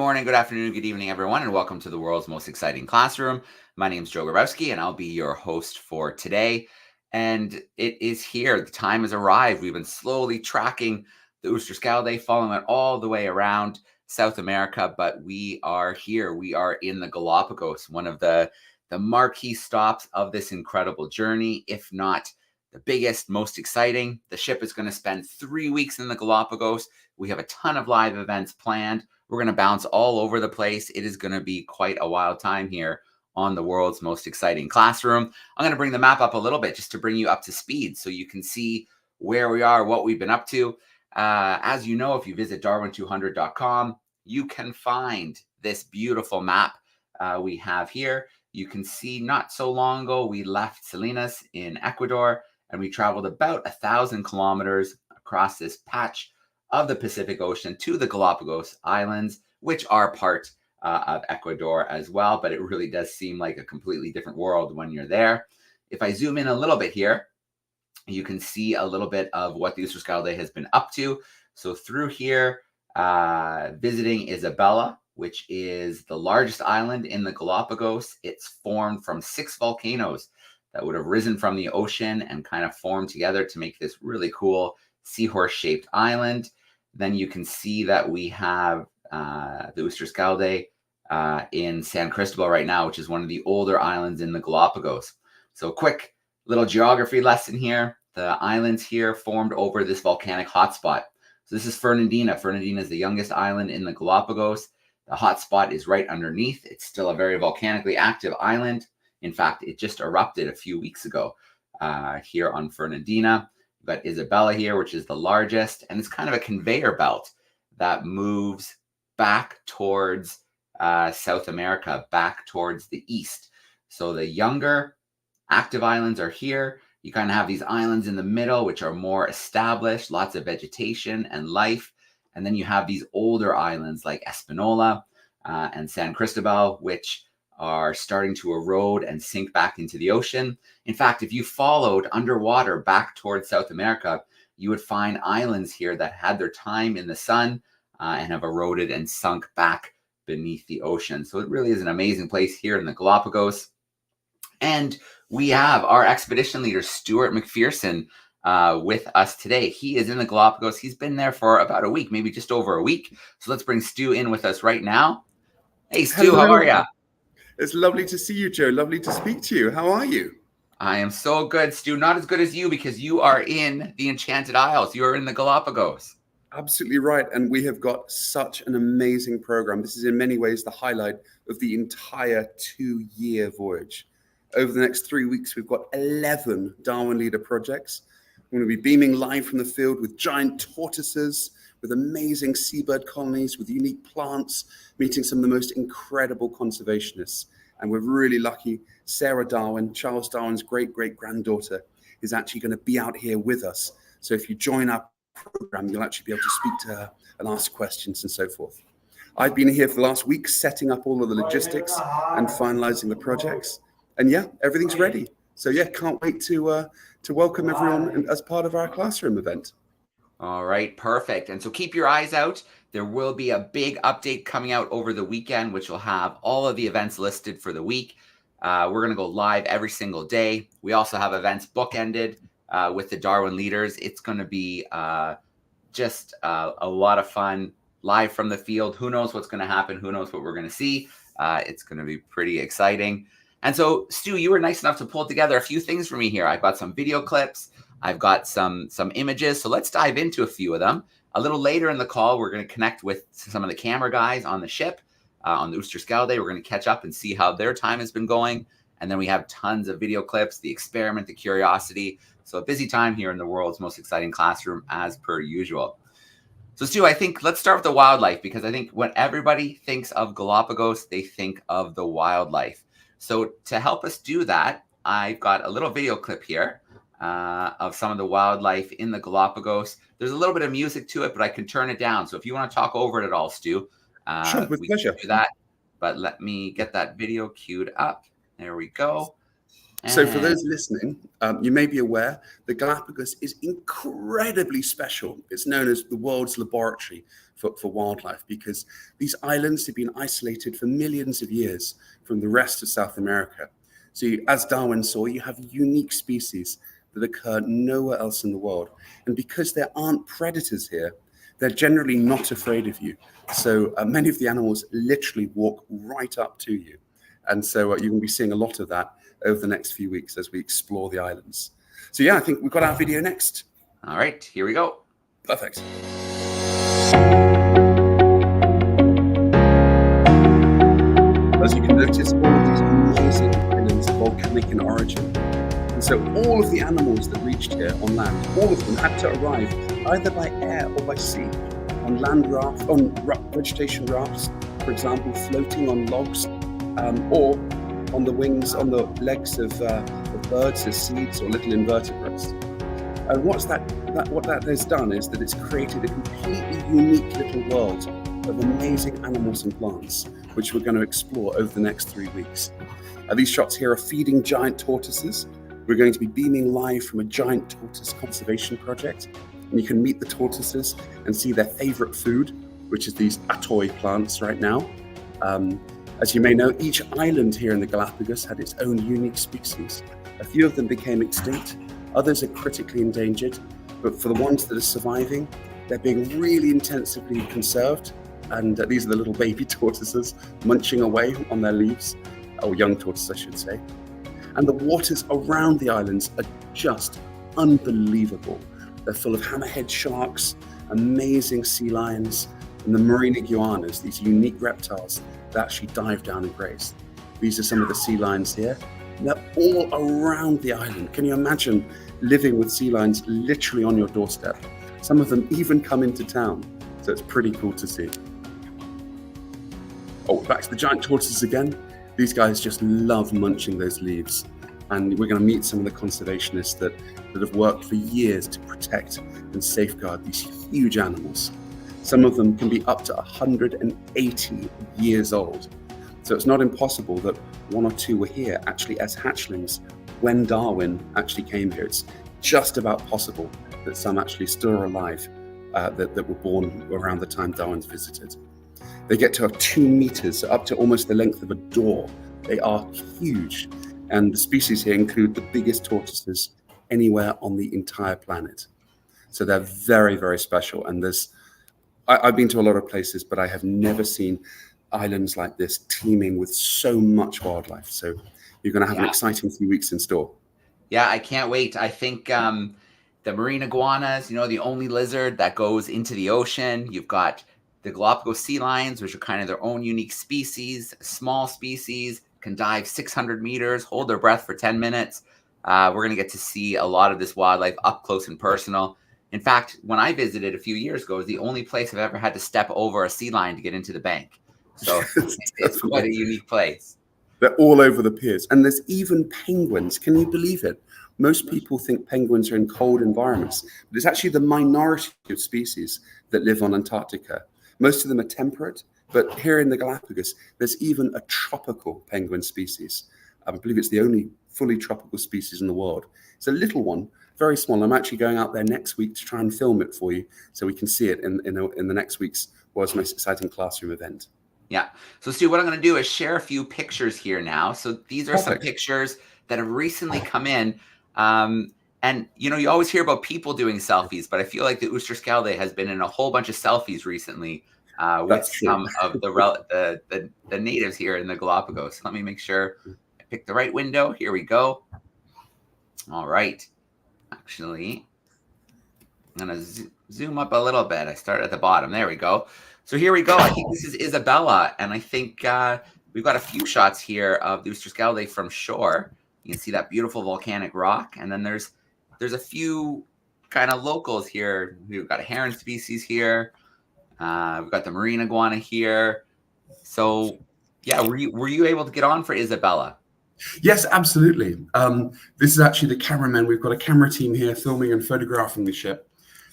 morning, good afternoon, good evening, everyone, and welcome to the world's most exciting classroom. My name is Joe Grabowski, and I'll be your host for today. And it is here. The time has arrived. We've been slowly tracking the Oosterschelde, following it all the way around South America, but we are here. We are in the Galapagos, one of the marquee stops of this incredible journey, if not the biggest, most exciting. The ship is going to spend 3 weeks in the Galapagos. We have a ton of live events planned. We're going to bounce all over the place. It is going to be quite a wild time here on the world's most exciting classroom. I'm going to bring the map up a little bit just to bring you up to speed so you can see where we are, what we've been up to. As you know, if you visit DARWIN200.com, you can find this beautiful map we have here. You can see not so long ago, we left Salinas in Ecuador, and we traveled about 1,000 kilometers across this patch of the Pacific Ocean to the Galapagos Islands, which are part of Ecuador as well, but it really does seem like a completely different world when you're there. If I zoom in a little bit here, you can see a little bit of what the Oosterschelde has been up to. So through here, visiting Isabella, which is the largest island in the Galapagos. It's formed from 6 volcanoes that would have risen from the ocean and kind of formed together to make this really cool seahorse-shaped island. Then you can see that we have the Oosterschelde in San Cristobal right now, which is one of the older islands in the Galapagos. So quick little geography lesson here. The islands here formed over this volcanic hotspot. So this is Fernandina. Fernandina is the youngest island in the Galapagos. The hotspot is right underneath. It's still a very volcanically active island. In fact, it just erupted a few weeks ago here on Fernandina. We've got Isabella here, which is the largest, and it's kind of a conveyor belt that moves back towards South America, back towards the east. So the younger active islands are here. You kind of have these islands in the middle, which are more established, lots of vegetation and life. And then you have these older islands like Espanola and San Cristobal, which are starting to erode and sink back into the ocean. In fact, if you followed underwater back towards South America, you would find islands here that had their time in the sun and have eroded and sunk back beneath the ocean. So it really is an amazing place here in the Galapagos. And we have our expedition leader, Stewart McPherson, with us today. He is in the Galapagos. He's been there for about a week, maybe just over a week. So let's bring Stu in with us right now. Hey, Stu, Hello. How are you? It's lovely to see you, Joe. Lovely to speak to you. How are you? I am so good, Stu. Not as good as you because you are in the Enchanted Isles. You are in the Galapagos. Absolutely right. And we have got such an amazing program. This is in many ways the highlight of the entire 2-year voyage. Over the next 3 weeks, we've got 11 Darwin Leader projects. We're going to be beaming live from the field with giant tortoises, with amazing seabird colonies, with unique plants, meeting some of the most incredible conservationists. And we're really lucky. Sarah Darwin, Charles Darwin's great-great-granddaughter, is actually going to be out here with us. So if you join our program, you'll actually be able to speak to her and ask questions and so forth. I've been here for the last week setting up all of the logistics and finalizing the projects. And yeah, everything's ready. So yeah, can't wait to welcome everyone as part of our classroom event. All right, perfect. And so keep your eyes out. There will be a big update coming out over the weekend, which will have all of the events listed for the week. We're going to go live every single day. We also have events bookended with the Darwin leaders. It's going to be just a lot of fun live from the field. Who knows what's going to happen? Who knows what we're going to see? It's going to be pretty exciting. And so, Stu, you were nice enough to pull together a few things for me here. I've got some video clips. I've got some images. So let's dive into a few of them. A little later in the call, we're going to connect with some of the camera guys on the ship, on the Oosterschelde. We're going to catch up and see how their time has been going. And then we have tons of video clips, the experiment, the curiosity. So a busy time here in the world's most exciting classroom, as per usual. So, Stu, I think let's start with the wildlife, because I think when everybody thinks of Galapagos, they think of the wildlife. So to help us do that, I've got a little video clip here of some of the wildlife in the Galapagos. There's a little bit of music to it, but I can turn it down. So if you want to talk over it at all, Stu, sure, with pleasure. Can do that. But let me get that video queued up. There we go. So for And those listening, you may be aware the Galapagos is incredibly special. It's known as the world's laboratory for wildlife because these islands have been isolated for millions of years from the rest of South America. So as Darwin saw, you have unique species that occur nowhere else in the world. And because there aren't predators here, they're generally not afraid of you. So many of the animals literally walk right up to you. And so you can be seeing a lot of that over the next few weeks as we explore the islands. So yeah, I think we've got our video next. all right, here we go. Perfect. As you can notice, all of these amazing islands are volcanic in origin. And so all of the animals that reached here on land, all of them had to arrive either by air or by sea, on land raft, on vegetation rafts, for example, floating on logs, or on the wings, on the legs of birds as seeds or little invertebrates. And what that has done is that it's created a completely unique little world of amazing animals and plants, which we're going to explore over the next 3 weeks. These shots here are feeding giant tortoises. We're going to be beaming live from a giant tortoise conservation project. And you can meet the tortoises and see their favorite food, which is these atoy plants right now. As you may know, each island here in the Galapagos had its own unique species. A few of them became extinct, others are critically endangered, but for the ones that are surviving, they're being really intensively conserved. And these are the little baby tortoises munching away on their leaves, or young tortoises, I should say. And the waters around the islands are just unbelievable. They're full of hammerhead sharks, amazing sea lions, and the marine iguanas, these unique reptiles that actually dive down and graze. These are some of the sea lions here. And they're all around the island. Can you imagine living with sea lions literally on your doorstep? Some of them even come into town. So it's pretty cool to see. Oh, back to the giant tortoises again. These guys just love munching those leaves. And we're going to meet some of the conservationists that have worked for years to protect and safeguard these huge animals. Some of them can be up to 180 years old. So it's not impossible that one or two were here actually as hatchlings when Darwin actually came here. It's just about possible that some actually still are alive that were born around the time Darwin's visited. They get to 2 meters, up to almost the length of a door. They are huge. And the species here include the biggest tortoises anywhere on the entire planet. So they're very, very special. And I've been to a lot of places, but I have never seen islands like this teeming with so much wildlife. So you're going to have an exciting few weeks in store. Yeah, I can't wait. I think the marine iguanas, the only lizard that goes into the ocean. You've got the Galapagos sea lions, which are kind of their own unique species, small species, can dive 600 meters, hold their breath for 10 minutes. We're going to get to see a lot of this wildlife up close and personal. In fact, when I visited a few years ago, it was the only place I've ever had to step over a sea lion to get into the bank. So it's quite a unique place. They're all over the piers. And there's even penguins. Can you believe it? Most people think penguins are in cold environments, but it's actually the minority of species that live on Antarctica. Most of them are temperate, but here in the Galapagos, there's even a tropical penguin species. I believe it's the only fully tropical species in the world. It's a little one, very small. I'm actually going out there next week to try and film it for you so we can see it in the next week's World's Most Exciting Classroom event. Yeah. So, Stu, what I'm going to do is share a few pictures here now. So these are some pictures that have recently come in. And, you always hear about people doing selfies, but I feel like the Oosterschelde has been in a whole bunch of selfies recently with some of the natives here in the Galapagos. Let me make sure I picked the right window. Here we go. All right. Actually, I'm going to zoom up a little bit. I start at the bottom. There we go. So here we go. I think this is Isabella, and I think we've got a few shots here of the Oosterschelde from shore. You can see that beautiful volcanic rock, and then there's a few kind of locals here. We've got a heron species here. We've got the marine iguana here. So, yeah, were you able to get on for Isabella? Yes, absolutely. This is actually the cameramen. We've got a camera team here filming and photographing the ship,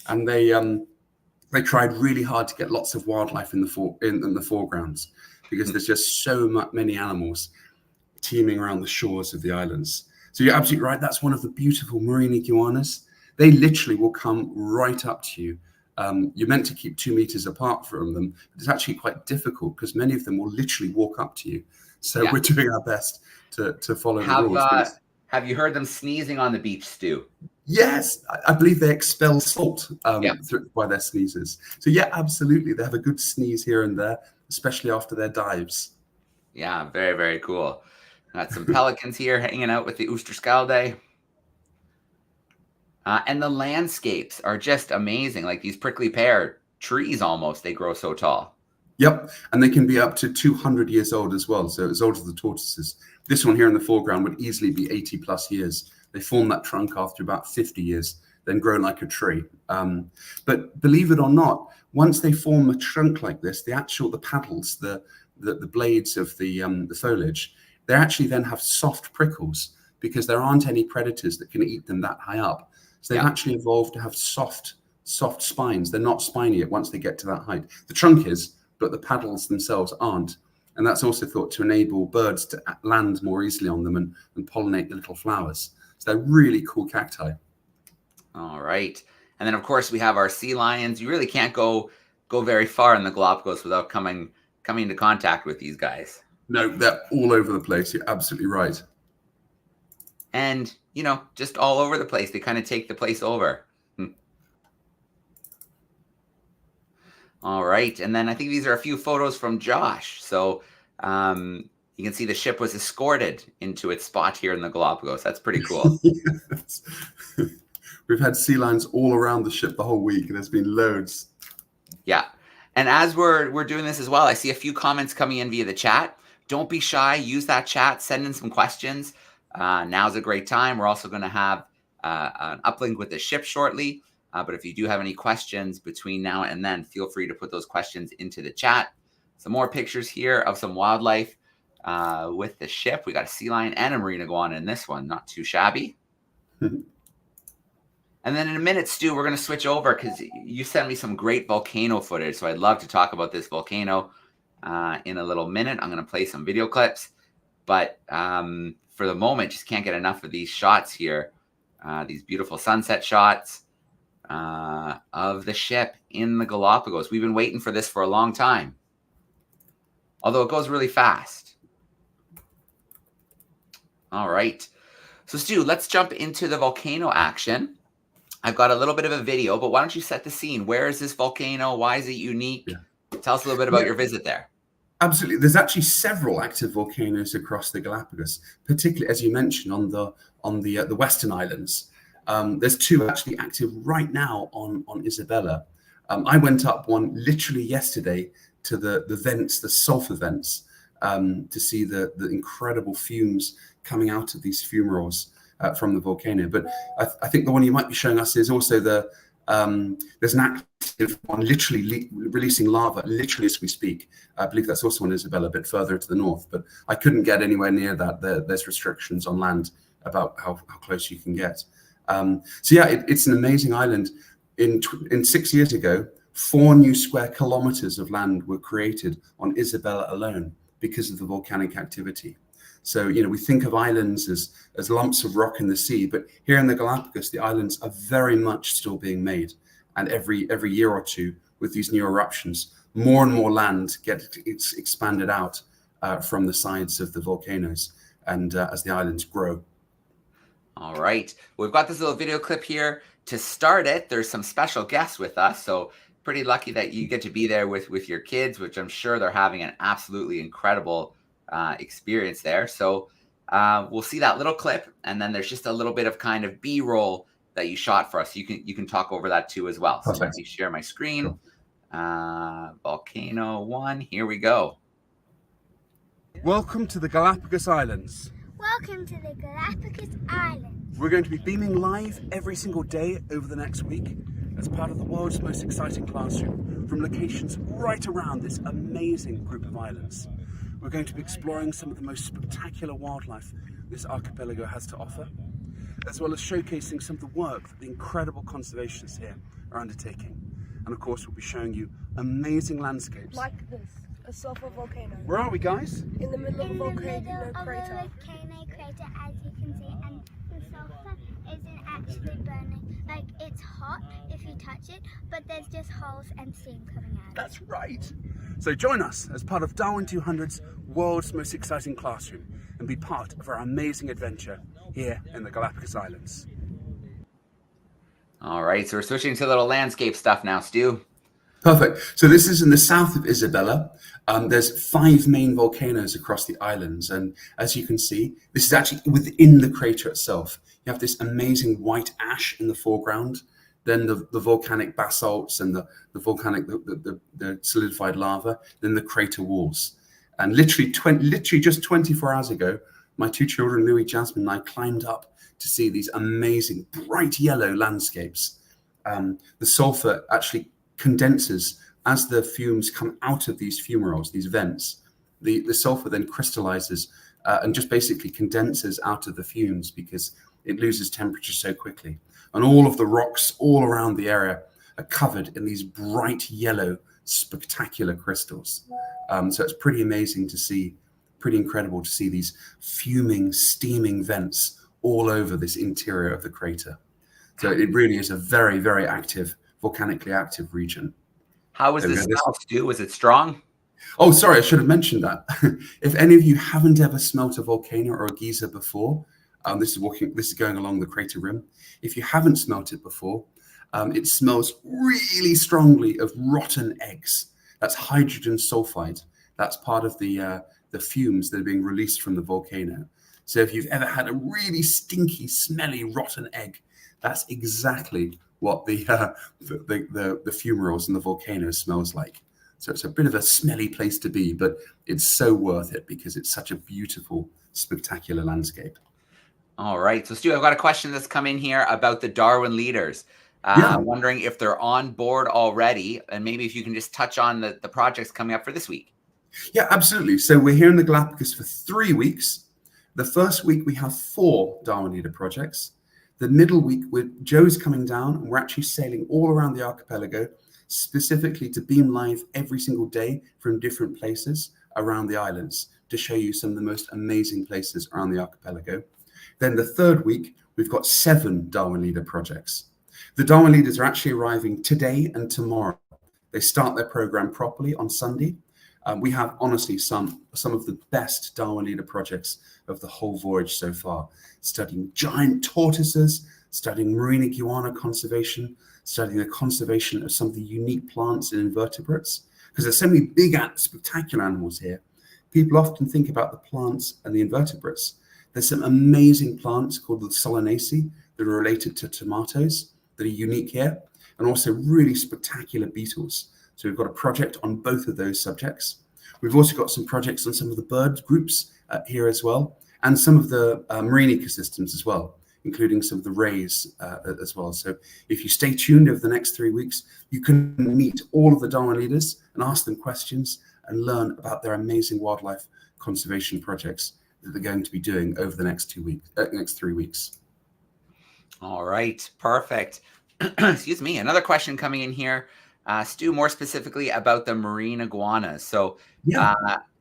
and they tried really hard to get lots of wildlife in the foregrounds because there's just so many animals teeming around the shores of the islands. So you're absolutely right. That's one of the beautiful marine iguanas. They literally will come right up to you. You're meant to keep 2 meters apart from them, but it's actually quite difficult because many of them will literally walk up to you. So we're doing our best to follow the rules. Have you heard them sneezing on the beach, Stu? Yes, I believe they expel salt by their sneezes. So yeah, absolutely. They have a good sneeze here and there, especially after their dives. Yeah, very, very cool. Got some pelicans here hanging out with the Oosterschelde. And the landscapes are just amazing. Like these prickly pear trees almost, they grow so tall. Yep, and they can be up to 200 years old as well. So as old as the tortoises. This one here in the foreground would easily be 80 plus years. They form that trunk after about 50 years, then grow like a tree. But believe it or not, once they form a trunk like this, the paddles, the blades of the foliage, they actually then have soft prickles because there aren't any predators that can eat them that high up. So they've actually evolved to have soft spines. They're not spiny yet once they get to that height. The trunk is, but the paddles themselves aren't. And that's also thought to enable birds to land more easily on them and pollinate the little flowers. So they're really cool cacti. All right. And then, of course, we have our sea lions. You really can't go very far in the Galapagos without coming into contact with these guys. No, they're all over the place. You're absolutely right. And, you know, just all over the place. They kind of take the place over. All right. And then I think these are a few photos from Josh. So you can see the ship was escorted into its spot here in the Galapagos. That's pretty cool. Yes. We've had sea lions all around the ship the whole week, and there's been loads. Yeah. And as we're doing this as well, I see a few comments coming in via the chat. Don't be shy. Use that chat. Send in some questions. Now's a great time. We're also going to have an uplink with the ship shortly. But if you do have any questions between now and then, feel free to put those questions into the chat. Some more pictures here of some wildlife with the ship. We got a sea lion and a marine iguana in this one. Not too shabby. And then in a minute, Stu, we're going to switch over because you sent me some great volcano footage. So I'd love to talk about this volcano in a little minute. I'm going to play some video clips. But for the moment, just can't get enough of these shots here. These beautiful sunset shots of the ship in the Galapagos. We've been waiting for this for a long time. Although it goes really fast. All right. So Stu, let's jump into the volcano action. I've got a little bit of a video, but why don't you set the scene? Where is this volcano? Why is it unique? Yeah. Tell us a little bit about your visit there. Absolutely. There's actually several active volcanoes across the Galapagos, particularly, as you mentioned, on the Western Islands. There's 2 actually active right now on Isabella. I went up one literally yesterday to the vents, the sulfur vents, to see the incredible fumes coming out of these fumaroles from the volcano. But I think the one you might be showing us is also there's an active one literally releasing lava literally as we speak. I believe that's also on Isabella, a bit further to the north, but I couldn't get anywhere near that. There's restrictions on land about how close you can get. So yeah, it's an amazing island. In 6 years ago, 4 new square kilometers of land were created on Isabella alone because of the volcanic activity. So, you know, we think of islands as lumps of rock in the sea, but here in the Galapagos, the islands are very much still being made. And every year or two, with these new eruptions, more and more land gets expanded out from the sides of the volcanoes, and as the islands grow. All right. We've got this little video clip here. To start it, there's some special guests with us. So pretty lucky that you get to be there with your kids, which I'm sure they're having an absolutely incredible experience there. So we'll see that little clip, and then there's just a little bit of kind of B-roll that you shot for us. You can talk over that too as well. So let me share my screen. Sure. Volcano 1, here we go. Welcome to the Galapagos Islands. Welcome to the Galapagos Islands. We're going to be beaming live every single day over the next week as part of the world's most exciting classroom from locations right around this amazing group of islands. We're going to be exploring some of the most spectacular wildlife this archipelago has to offer, as well as showcasing some of the work that the incredible conservationists here are undertaking. And of course, we'll be showing you amazing landscapes. Like this, a sulfur volcano. Where are we, guys? In the middle of a volcano crater. crater, as you can see, and the sulfur isn't actually burning. Like, it's hot if you touch it, but there's just holes and steam coming out. That's right. So join us as part of Darwin 200's world's most exciting classroom and be part of our amazing adventure here in the Galapagos Islands. All right, so we're switching to a little landscape stuff now, Stu. Perfect. So this is in the south of Isabella. There's 5 main volcanoes across the islands. And as you can see, this is actually within the crater itself. You have this amazing white ash in the foreground, then the volcanic basalts and the volcanic, the solidified lava, then the crater walls. And literally just 24 hours ago, my 2 children, Louis, Jasmine, and I climbed up to see these amazing bright yellow landscapes. The sulfur actually condenses as the fumes come out of these fumaroles, these vents. The sulfur then crystallizes and just basically condenses out of the fumes because it loses temperature so quickly. And all of the rocks all around the area are covered in these bright yellow, spectacular crystals. So it's pretty amazing to see, pretty incredible to see these fuming, steaming vents all over this interior of the crater. So it really is a very, very active, volcanically active region. How was the smell, Stu? Was it strong? Oh, sorry, I should have mentioned that. If any of you haven't ever smelt a volcano or a geyser before, this is going along the crater rim. If you haven't smelt it before, it smells really strongly of rotten eggs. That's hydrogen sulfide. That's part of the fumes that are being released from the volcano. So if you've ever had a really stinky, smelly, rotten egg, that's exactly what the fumaroles and the volcano smells like. So it's a bit of a smelly place to be, but it's so worth it because it's such a beautiful, spectacular landscape. All right. So, Stu, I've got a question that's come in here about the Darwin leaders. Wondering if they're on board already, and maybe if you can just touch on the projects coming up for this week. Yeah, absolutely. So we're here in the Galapagos for 3 weeks. The first week we have 4 Darwin leader projects. The middle week, Joe's coming down, and we're actually sailing all around the archipelago, specifically to beam live every single day from different places around the islands to show you some of the most amazing places around the archipelago. Then the third week, we've got 7 Darwin leader projects. The Darwin leaders are actually arriving today and tomorrow. They start their program properly on Sunday. We have honestly some of the best Darwin leader projects of the whole voyage so far, studying giant tortoises, studying marine iguana conservation, studying the conservation of some of the unique plants and invertebrates, because there's so many big, spectacular animals here. People often think about the plants and the invertebrates. There's some amazing plants called the Solanaceae that are related to tomatoes that are unique here, and also really spectacular beetles. So we've got a project on both of those subjects. We've also got some projects on some of the bird groups here as well, and some of the marine ecosystems as well, including some of the rays as well. So if you stay tuned over the next 3 weeks, you can meet all of the Darwin leaders and ask them questions and learn about their amazing wildlife conservation projects that they're going to be doing over the next 3 weeks. All right, perfect. Excuse me. Another question coming in here, Stu, more specifically about the marine iguanas. So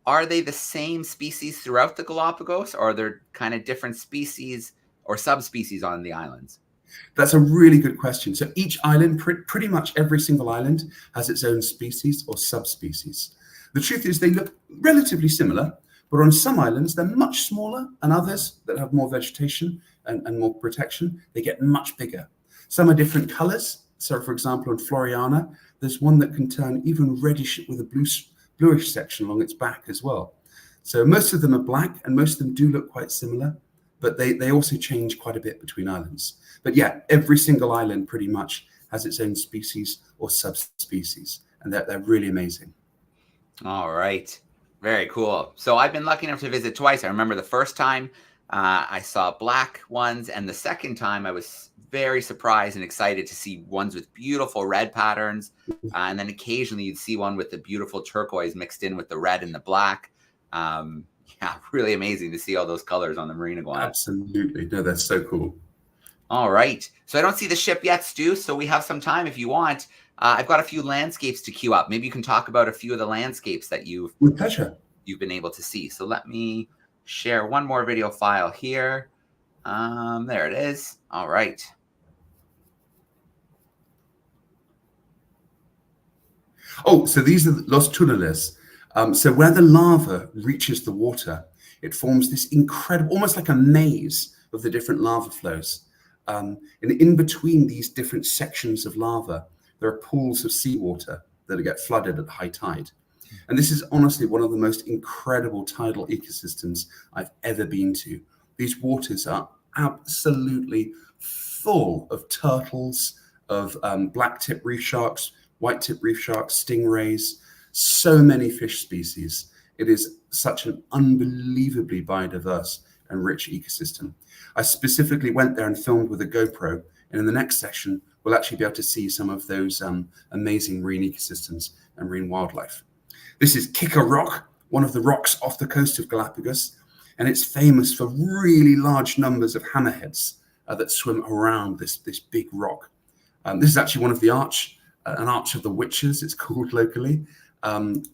are they the same species throughout the Galapagos, or are there kind of different species or subspecies on the islands? That's a really good question. So each island, pretty much every single island, has its own species or subspecies. The truth is they look relatively similar, but on some islands, they're much smaller, and others that have more vegetation and more protection, they get much bigger. Some are different colors. So for example, on Floriana, there's one that can turn even reddish with a bluish section along its back as well. So most of them are black, and most of them do look quite similar, but they also change quite a bit between islands. But yeah, every single island pretty much has its own species or subspecies, and they're really amazing. All right. Very cool. So I've been lucky enough to visit twice. I remember the first time I saw black ones, and the second time I was very surprised and excited to see ones with beautiful red patterns. And then occasionally you'd see one with the beautiful turquoise mixed in with the red and the black. Yeah, really amazing to see all those colors on the marine iguana. Absolutely. No, that's so cool. All right. So I don't see the ship yet, Stu, so we have some time if you want. I've got a few landscapes to queue up. Maybe you can talk about a few of the landscapes that you've With pleasure. You've been able to see. So let me share one more video file here. There it is. All right. Oh, so these are los túneles. So where the lava reaches the water, it forms this incredible, almost like a maze of the different lava flows. And in between these different sections of lava, there are pools of seawater that get flooded at high tide. And this is honestly one of the most incredible tidal ecosystems I've ever been to. These waters are absolutely full of turtles, of black-tip reef sharks, white-tip reef sharks, stingrays, so many fish species. It is such an unbelievably biodiverse and rich ecosystem. I specifically went there and filmed with a GoPro, and in the next section, we'll actually be able to see some of those amazing marine ecosystems and marine wildlife. This is Kicker Rock, one of the rocks off the coast of Galapagos, and it's famous for really large numbers of hammerheads that swim around this big rock. This is actually one of the an arch of the witches, it's called locally, and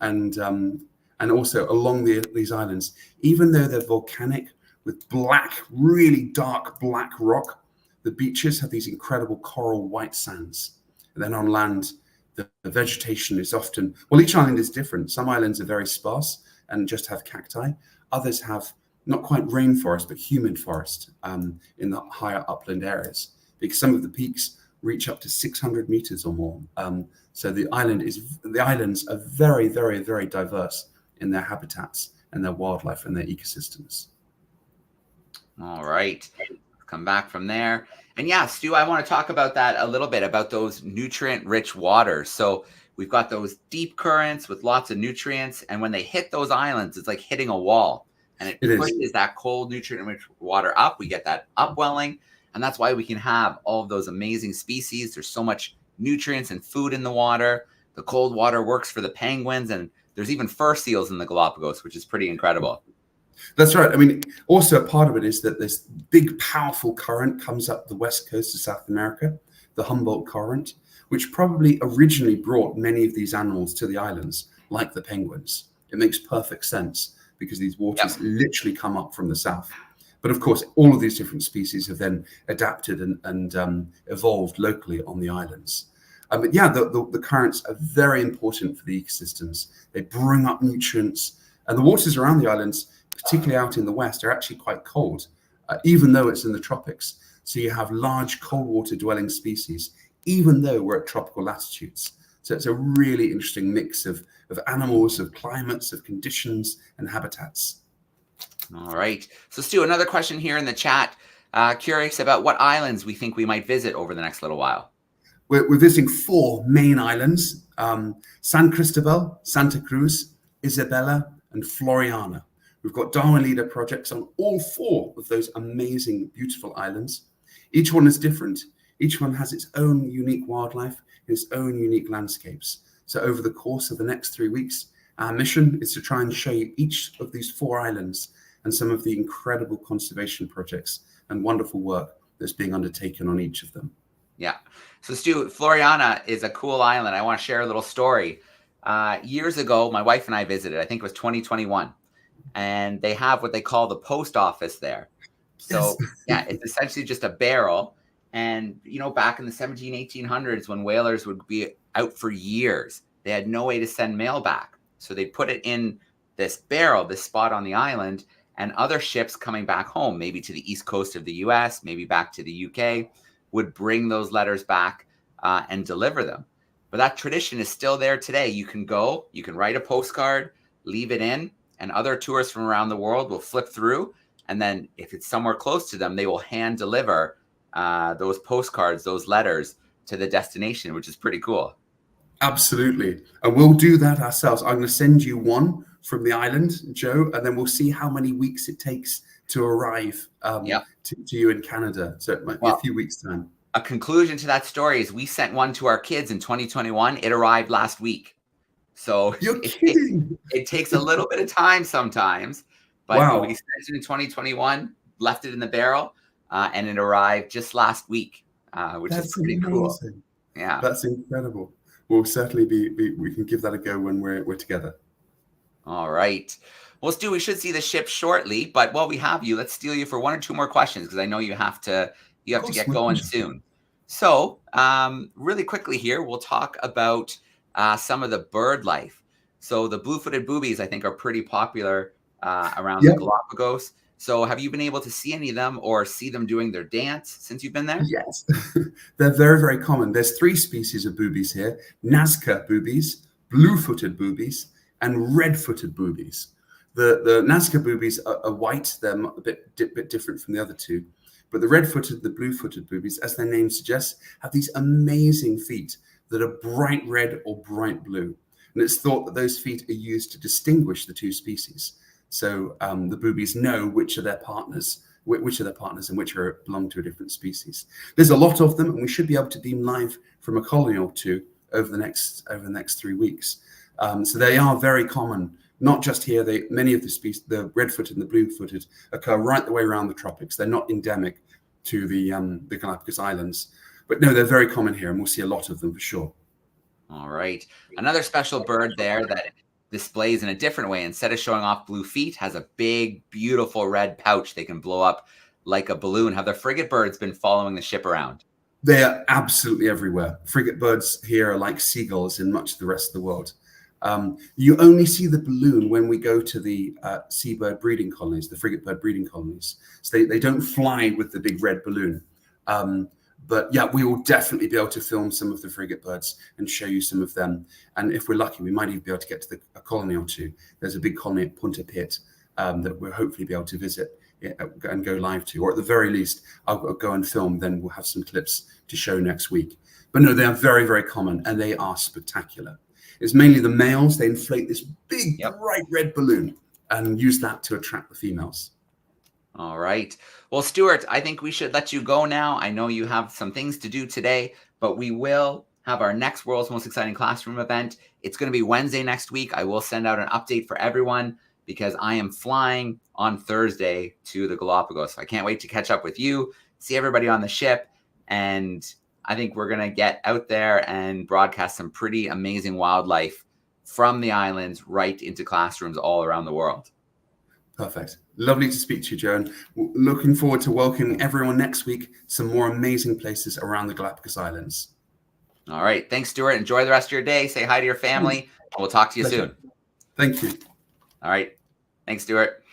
also along these islands, even though they're volcanic with black, really dark black rock, the beaches have these incredible coral white sands. And then on land, the vegetation is often, well, each island is different. Some islands are very sparse and just have cacti. Others have not quite rainforest, but humid forest in the higher upland areas, because some of the peaks reach up to 600 meters or more. So the islands are very, very, very diverse in their habitats and their wildlife and their ecosystems. All right, come back from there. And yeah, Stu, I want to talk about that a little bit, about those nutrient-rich waters. So we've got those deep currents with lots of nutrients, and when they hit those islands, it's like hitting a wall, and it pushes that cold nutrient-rich water up. We get that upwelling, and that's why we can have all of those amazing species. There's so much nutrients and food in the water. The cold water works for the penguins, and there's even fur seals in the Galapagos, which is pretty incredible. That's right. I mean, also a part of it is that this big, powerful current comes up the west coast of South America, the Humboldt Current, which probably originally brought many of these animals to the islands, like the penguins. It makes perfect sense because these waters literally come up from the south. But of course, all of these different species have then adapted and evolved locally on the islands. But yeah, the currents are very important for the ecosystems. They bring up nutrients, and the waters around the islands, particularly out in the west, are actually quite cold, even though it's in the tropics. So you have large cold water dwelling species, even though we're at tropical latitudes. So it's a really interesting mix of animals, of climates, of conditions and habitats. All right. So Stu, another question here in the chat. Curious about what islands we think we might visit over the next little while. We're visiting 4 main islands, San Cristobal, Santa Cruz, Isabela, and Floriana. We've got Darwin Leader projects on all 4 of those amazing, beautiful islands. Each one is different. Each one has its own unique wildlife, its own unique landscapes. So over the course of the next 3 weeks, our mission is to try and show you each of these 4 islands and some of the incredible conservation projects and wonderful work that's being undertaken on each of them. Yeah. So Stu, Floriana is a cool island. I want to share a little story. Years ago, my wife and I visited, I think it was 2021, and they have what they call the post office there. So yeah, it's essentially just a barrel. And, you know, back in the 1800s, when whalers would be out for years, they had no way to send mail back. So they put it in this barrel, this spot on the island, and other ships coming back home, maybe to the east coast of the US, maybe back to the UK, would bring those letters back and deliver them. But that tradition is still there today. You can go, you can write a postcard, leave it in, and other tourists from around the world will flip through. And then if it's somewhere close to them, they will hand deliver those postcards, those letters to the destination, which is pretty cool. Absolutely. And we'll do that ourselves. I'm going to send you one from the island, Joe, and then we'll see how many weeks it takes to arrive to you in Canada. So it might be a few weeks' time. A conclusion to that story is we sent one to our kids in 2021. It arrived last week. So You're kidding. It takes a little bit of time sometimes, but we sent it in 2021, left it in the barrel, and it arrived just last week, which is pretty cool. Yeah, that's incredible. We'll certainly we can give that a go when we're together. All right. Well, Stu, we should see the ship shortly, but while we have you, let's steal you for one or two more questions because I know you have to get going soon. So, really quickly here, we'll talk about some of the bird life. So the blue-footed boobies, I think, are pretty popular around the Galapagos. So have you been able to see any of them or see them doing their dance since you've been there? Yes, they're very, very common. There's 3 species of boobies here: Nazca boobies, blue-footed boobies, and red-footed boobies. The Nazca boobies are white. They're a bit different from the other 2. But the red-footed, the blue-footed boobies, as their name suggests, have these amazing feet that are bright red or bright blue. And it's thought that those feet are used to distinguish the 2 species. So the boobies know which are their partners, and which belong to a different species. There's a lot of them, and we should be able to beam live from a colony or 2 over the next 3 weeks. So they are very common. Not just here, many of the species, the red-footed and the blue-footed, occur right the way around the tropics. They're not endemic to the Galapagos Islands. But no, they're very common here, and we'll see a lot of them for sure. All right. Another special bird there that displays in a different way. Instead of showing off blue feet, has a big, beautiful red pouch they can blow up like a balloon. Have the frigate birds been following the ship around? They are absolutely everywhere. Frigate birds here are like seagulls in much of the rest of the world. You only see the balloon when we go to the seabird breeding colonies, the frigate bird breeding colonies. So they don't fly with the big red balloon. But yeah, we will definitely be able to film some of the frigate birds and show you some of them. And if we're lucky, we might even be able to get to a colony or 2. There's a big colony at Punta Pit that we'll hopefully be able to visit and go live to. Or at the very least, I'll go and film, then we'll have some clips to show next week. But no, they are very, very common, and they are spectacular. It's mainly the males. They inflate this big, bright red balloon and use that to attract the females. All right. Well, Stewart, I think we should let you go now. I know you have some things to do today, but we will have our next World's Most Exciting Classroom event. It's going to be Wednesday next week. I will send out an update for everyone because I am flying on Thursday to the Galapagos. So I can't wait to catch up with you, see everybody on the ship, and I think we're going to get out there and broadcast some pretty amazing wildlife from the islands right into classrooms all around the world. Perfect. Lovely to speak to you, Joe. And looking forward to welcoming everyone next week. Some more amazing places around the Galapagos Islands. All right. Thanks, Stewart. Enjoy the rest of your day. Say hi to your family. We'll talk to you soon. Thank you. All right. Thanks, Stewart.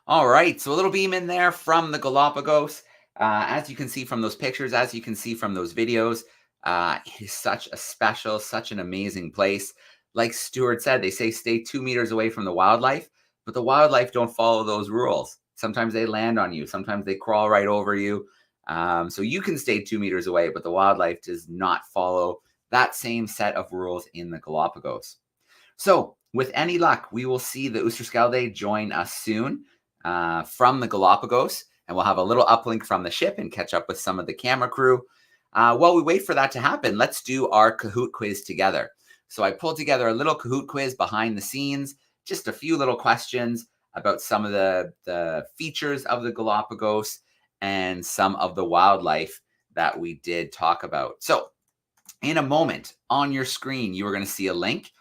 All right. So a little beam in there from the Galapagos. As you can see from those pictures, as you can see from those videos, it is such a special, such an amazing place. Like Stewart said, they say stay 2 meters away from the wildlife, but the wildlife don't follow those rules. Sometimes they land on you. Sometimes they crawl right over you. So you can stay 2 meters away, but the wildlife does not follow that same set of rules in the Galapagos. So with any luck, we will see the Oosterschelde join us soon from the Galapagos, and we'll have a little uplink from the ship and catch up with some of the camera crew. While we wait for that to happen, let's do our Kahoot quiz together. So I pulled together a little Kahoot quiz behind the scenes, just a few little questions about some of the features of the Galapagos and some of the wildlife that we did talk about. So in a moment on your screen, you are going to see a link.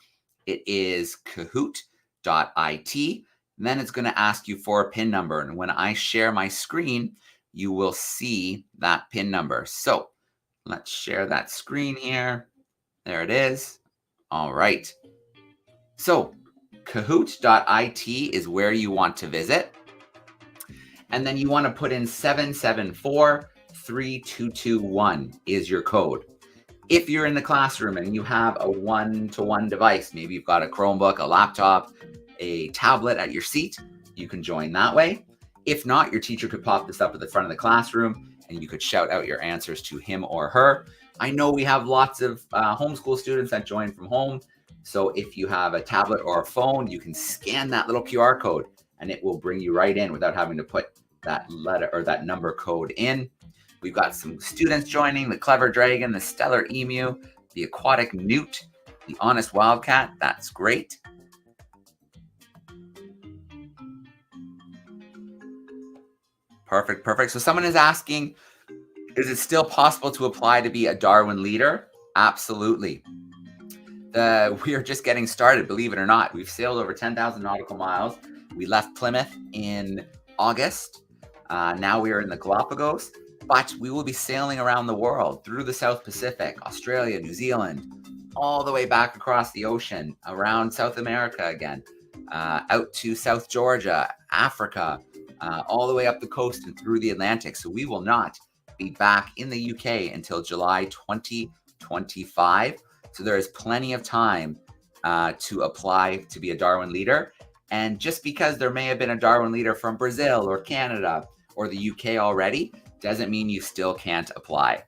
It is kahoot.it. And then it's going to ask you for a PIN number. And when I share my screen, you will see that PIN number. So let's share that screen here. There it is. All right. So kahoot.it is where you want to visit. And then you want to put in 7743221 is your code. If you're in the classroom and you have a one-to-one device, maybe you've got a Chromebook, a laptop, a tablet at your seat, you can join that way. If not, your teacher could pop this up at the front of the classroom and you could shout out your answers to him or her. I know we have lots of homeschool students that join from home. So if you have a tablet or a phone, you can scan that little QR code and it will bring you right in without having to put that letter or that number code in. We've got some students joining: the clever dragon, the stellar emu, the aquatic newt, the honest wildcat. That's great. Perfect, perfect. So someone is asking, is it still possible to apply to be a Darwin leader? Absolutely. We are just getting started, believe it or not. We've sailed over 10,000 nautical miles. We left Plymouth in August. Now we are in the Galapagos, but we will be sailing around the world through the South Pacific, Australia, New Zealand, all the way back across the ocean, around South America again, out to South Georgia, Africa, all the way up the coast and through the Atlantic. So we will not be back in the UK until July 2025. So there is plenty of time to apply to be a Darwin leader. And just because there may have been a Darwin leader from Brazil or Canada or the UK already, doesn't mean you still can't apply.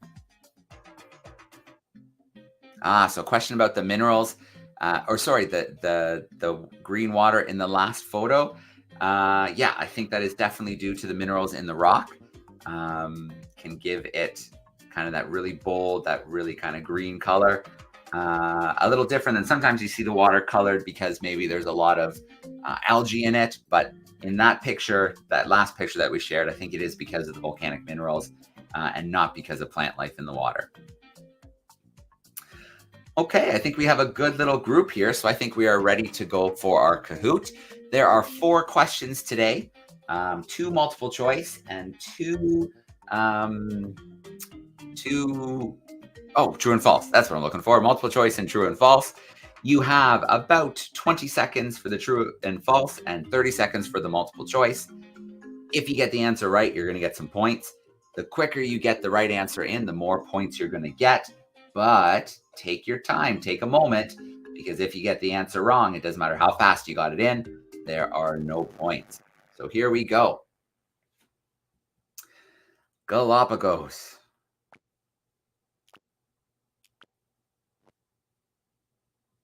So a question about the minerals, the green water in the last photo. Yeah, I think that is definitely due to the minerals in the rock. Can give it kind of that really bold, that really kind of green color. A little different than sometimes you see the water colored because maybe there's a lot of algae in it. But in that picture, that last picture that we shared, I think it is because of the volcanic minerals and not because of plant life in the water. Okay, I think we have a good little group here. So I think we are ready to go for our Kahoot. There are 4 questions today, 2 multiple choice and 2 true and false. That's what I'm looking for. Multiple choice and true and false. You have about 20 seconds for the true and false and 30 seconds for the multiple choice. If you get the answer right, you're going to get some points. The quicker you get the right answer in, the more points you're going to get. But take your time, take a moment, because if you get the answer wrong, it doesn't matter how fast you got it in, there are no points. So here we go. Galapagos.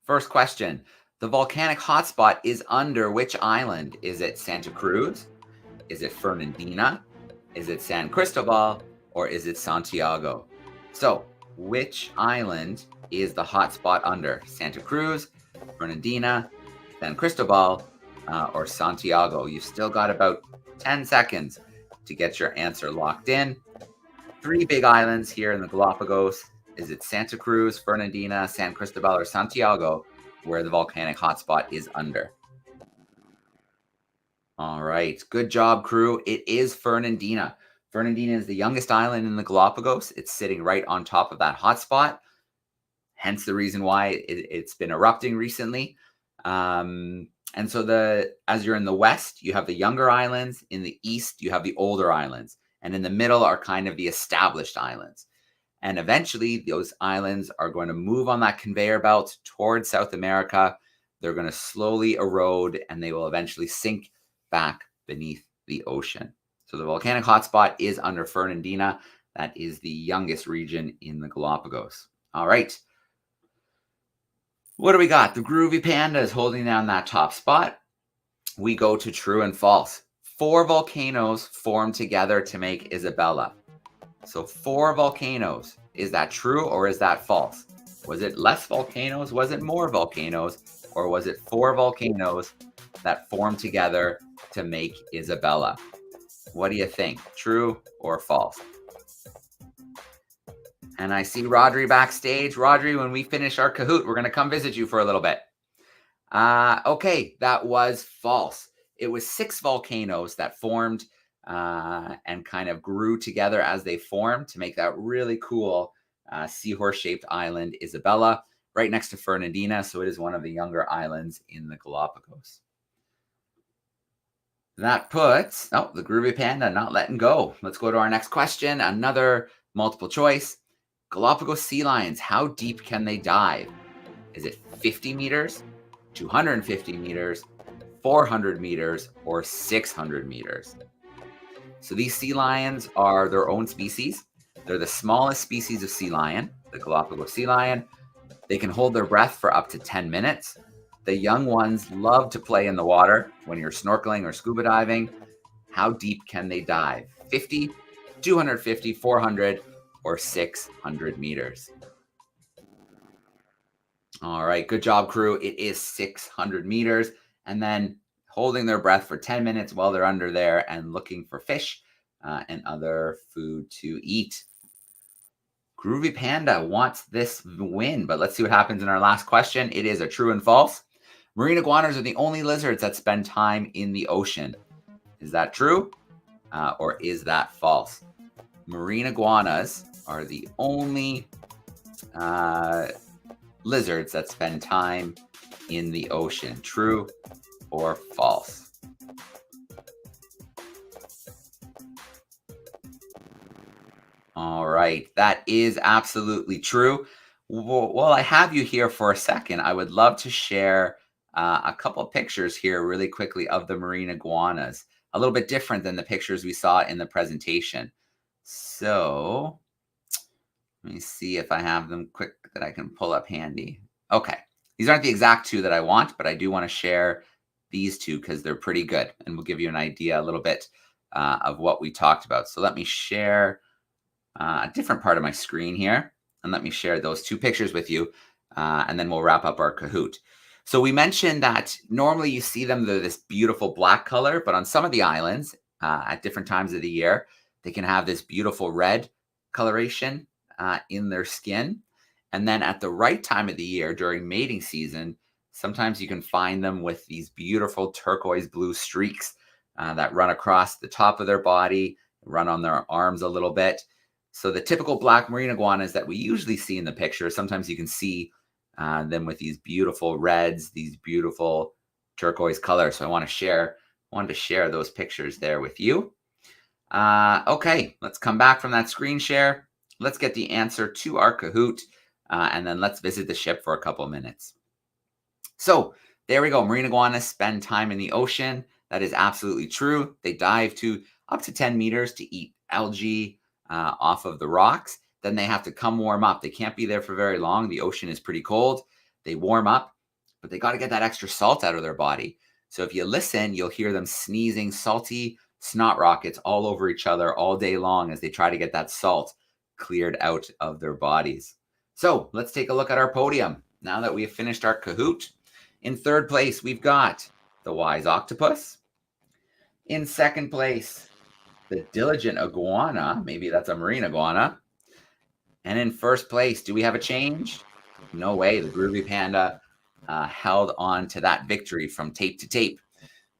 First question, the volcanic hotspot is under which island? Is it Santa Cruz? Is it Fernandina? Is it San Cristobal? Or is it Santiago? So, which island is the hotspot under? Santa Cruz, Fernandina, San Cristobal, or Santiago? You've still got about 10 seconds to get your answer locked in. 3 big islands here in the Galapagos. Is it Santa Cruz, Fernandina, San Cristobal, or Santiago, where the volcanic hotspot is under? All right. Good job, crew. It is Fernandina. Fernandina is the youngest island in the Galapagos. It's sitting right on top of that hotspot. Hence the reason why it's been erupting recently. And so as you're in the west, you have the younger islands. In the east, you have the older islands. And in the middle are kind of the established islands. And eventually, those islands are going to move on that conveyor belt towards South America. They're going to slowly erode, and they will eventually sink back beneath the ocean. So the volcanic hotspot is under Fernandina. That is the youngest region in the Galapagos. All right. What do we got? The Groovy Panda is holding down that top spot. We go to true and false. 4 volcanoes formed together to make Isabella. So 4 volcanoes. Is that true or is that false? Was it less volcanoes? Was it more volcanoes? Or was it 4 volcanoes that formed together to make Isabella? What do you think? True or false? And I see Rodri backstage. Rodri, when we finish our Kahoot, we're going to come visit you for a little bit. Okay, that was false. It was 6 volcanoes that formed and kind of grew together as they formed to make that really cool seahorse-shaped island, Isabella, right next to Fernandina. So it is one of the younger islands in the Galapagos. That puts, the Groovy Panda not letting go. Let's go to our next question. Another multiple choice. Galapagos sea lions, how deep can they dive? Is it 50 meters, 250 meters, 400 meters, or 600 meters? So these sea lions are their own species. They're the smallest species of sea lion, the Galapagos sea lion. They can hold their breath for up to 10 minutes. The young ones love to play in the water when you're snorkeling or scuba diving. How deep can they dive? 50, 250, 400, or 600 meters? All right, good job, crew. It is 600 meters. And then holding their breath for 10 minutes while they're under there and looking for fish and other food to eat. Groovy Panda wants this win, but let's see what happens in our last question. It is a true and false. Marine iguanas are the only lizards that spend time in the ocean. Is that true or is that false? Marine iguanas are the only lizards that spend time in the ocean. True or false? All right, that is absolutely true. While I have you here for a second, I would love to share a couple of pictures here really quickly of the marine iguanas, a little bit different than the pictures we saw in the presentation. So let me see if I have them quick that I can pull up handy. Okay, these aren't the exact two that I want, but I do want to share these two because they're pretty good and will give you an idea a little bit of what we talked about. So let me share a different part of my screen here, and let me share those two pictures with you, and then we'll wrap up our Kahoot. So we mentioned that normally you see them, they're this beautiful black color, but on some of the islands at different times of the year, they can have this beautiful red coloration in their skin. And then at the right time of the year during mating season, sometimes you can find them with these beautiful turquoise blue streaks that run across the top of their body, run on their arms a little bit. So the typical black marine iguanas that we usually see in the picture, sometimes you can see them with these beautiful reds, these beautiful turquoise colors. So I wanted to share those pictures there with you. Okay, let's come back from that screen share. Let's get the answer to our Kahoot, and then let's visit the ship for a couple of minutes. So there we go. Marine iguanas spend time in the ocean. That is absolutely true. They dive to up to 10 meters to eat algae off of the rocks. Then they have to come warm up. They can't be there for very long. The ocean is pretty cold. They warm up, but they got to get that extra salt out of their body. So if you listen, you'll hear them sneezing salty snot rockets all over each other all day long as they try to get that salt cleared out of their bodies. So let's take a look at our podium. Now that we have finished our Kahoot, in third place, we've got the wise octopus. In second place, the diligent iguana. Maybe that's a marine iguana. And in first place, do we have a change? No way. The Groovy Panda held on to that victory from tape to tape.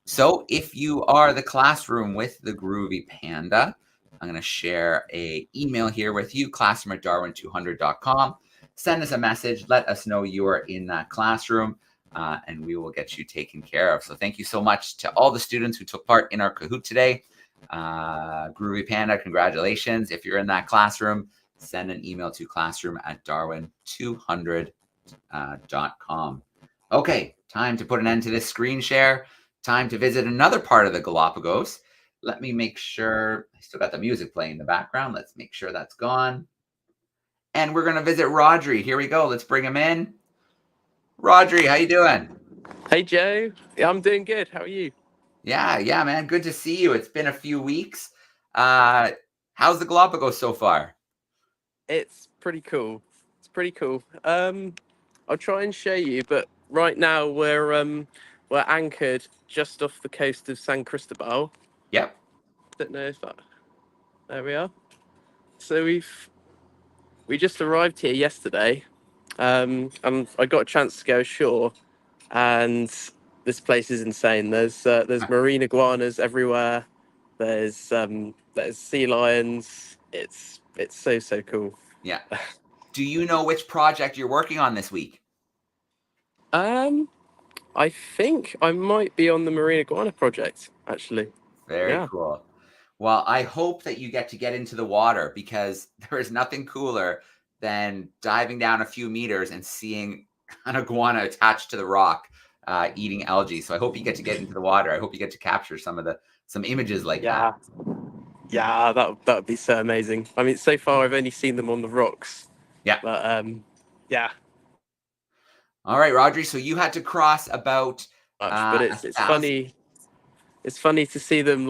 So if you are the classroom with the Groovy Panda, I'm going to share an email here with you, classroom@darwin200.com. Send us a message. Let us know you are in that classroom, and we will get you taken care of. So thank you so much to all the students who took part in our Kahoot today. Groovy Panda, congratulations. If you're in that classroom, send an email to classroom@darwin200.com. Okay, time to put an end to this screen share. Time to visit another part of the Galapagos. Let me make sure, I still got the music playing in the background. Let's make sure that's gone. And we're going to visit Rodri. Here we go. Let's bring him in. Rodri, how you doing? Hey, Joe. Yeah, I'm doing good. How are you? Yeah, man. Good to see you. It's been a few weeks. How's the Galapagos so far? It's pretty cool. It's pretty cool. I'll try and show you, but right now we're anchored just off the coast of San Cristobal. Yep. Don't know if that. There we are. So we just arrived here yesterday, and I got a chance to go ashore, and this place is insane. There's marine iguanas everywhere. There's sea lions. It's so cool. Yeah. Do you know which project you're working on this week? I think I might be on the marine iguana project, actually. Very cool. Well, I hope that you get into the water, because there is nothing cooler than diving down a few meters and seeing an iguana attached to the rock eating algae. So I hope you get into the water. I hope you get to capture some images like that. Yeah, that would be so amazing. I mean, so far I've only seen them on the rocks. Yeah. But yeah. All right, Rodri. So you had to cross about. But it's funny. It's funny to see them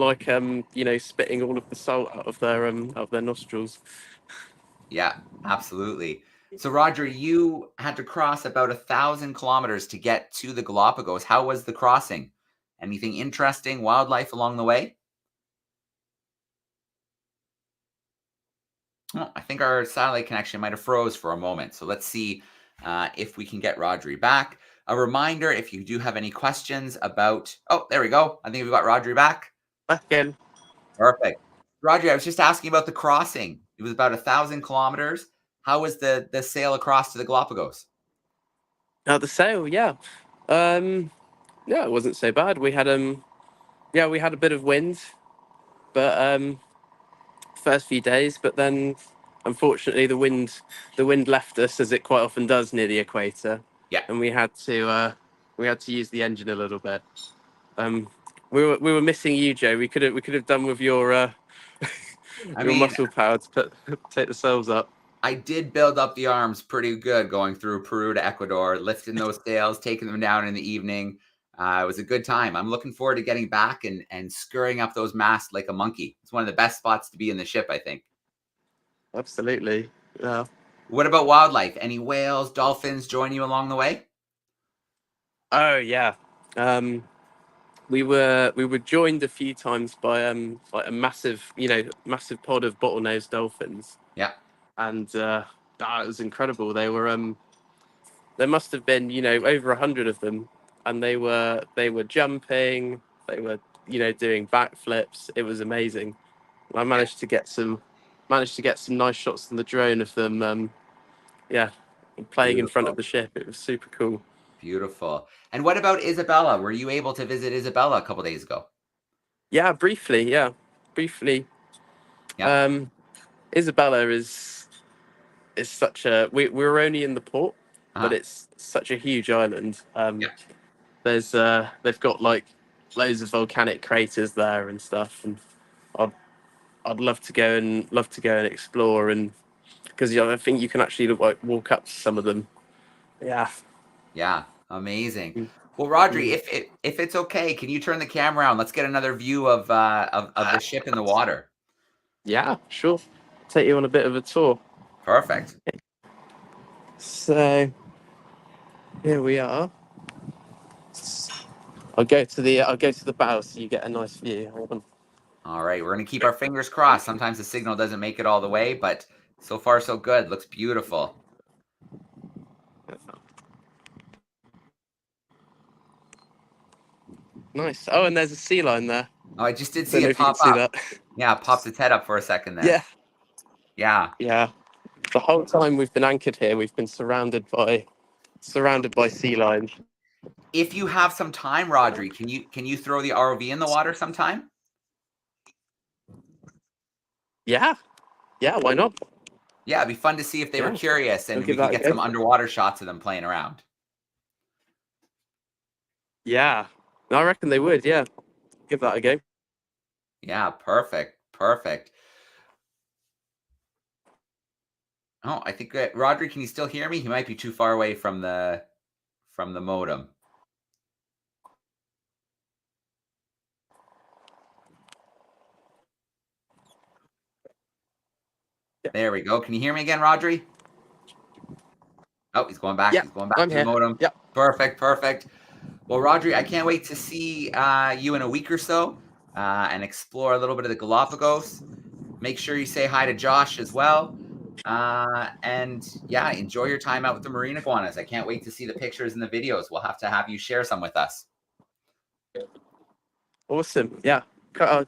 spitting all of the salt out of their nostrils. Yeah, absolutely. So Roger, you had to cross about 1,000 kilometers to get to the Galapagos. How was the crossing? Anything interesting, wildlife along the way? Oh, I think our satellite connection might have froze for a moment. So let's see if we can get Rodri back. A reminder, if you do have any questions about... Oh, there we go. I think we've got Rodri back. Back again. Perfect. Rodri, I was just asking about the crossing. It was about 1,000 kilometers. How was the sail across to the Galapagos? The sail, yeah. Yeah, it wasn't so bad. We had we had a bit of wind, but first few days, but then unfortunately the wind left us, as it quite often does near the equator. Yeah. And we had to use the engine a little bit. We were missing you, Joe. We could have done with your I your mean, muscle power to take the sails up. I did build up the arms pretty good going through Peru to Ecuador, lifting those sails, taking them down in the evening. It was a good time. I'm looking forward to getting back and scurrying up those masts like a monkey. It's one of the best spots to be in the ship, I think. Absolutely. Yeah. What about wildlife? Any whales, dolphins join you along the way? Oh yeah. We were joined a few times by like a massive pod of bottlenose dolphins. Yeah. And it was incredible. They were there must have been over 100 of them, and they were jumping, they were doing backflips. It was amazing. I managed to get some nice shots on the drone of them playing in front of the ship. It was super cool. Beautiful. And what about Isabella? Were you able to visit Isabella a couple days ago? Yeah, briefly. Yeah, briefly. Yeah. Isabella is such a. We were only in the port, Uh-huh. but it's such a huge island. Yeah. There's they've got like loads of volcanic craters there and stuff, and I'd love to go and explore, and because I think you can actually like walk up to some of them. Yeah. Yeah. Amazing. Well, Rodri, if it's okay, can you turn the camera on? Let's get another view of the ship in the water. Yeah, sure. I'll take you on a bit of a tour. Perfect. So here we are. I'll go to the bow so you get a nice view. Hold on. All right, we're going to keep our fingers crossed. Sometimes the signal doesn't make it all the way, but so far so good. Looks beautiful. Nice. Oh, and there's a sea lion there. Oh, I just did see it Pop pop up. that. Yeah, popped its head up for a second there. Yeah. Yeah. Yeah. The whole time we've been anchored here, we've been surrounded by sea lions. If you have some time, Rodri, can you throw the ROV in the water sometime? Yeah. Yeah, why not? Yeah, it'd be fun to see if they were curious, and we give that could a get go. some underwater shots of them playing around. Yeah. I reckon they would, yeah. Give that a go. Yeah, perfect. Perfect. Oh, I think Rodri, can you still hear me? He might be too far away from the modem. Yeah. There we go. Can you hear me again, Rodri? Oh, he's going back. Yeah, He's going back I'm to here. the modem. Yeah. Perfect. Perfect. Well, Rodri, I can't wait to see you in a week or so and explore a little bit of the Galapagos. Make sure you say hi to Josh as well. And yeah, enjoy your time out with the marine iguanas. I can't wait to see the pictures and the videos. We'll have to have you share some with us. Awesome. Yeah. Can't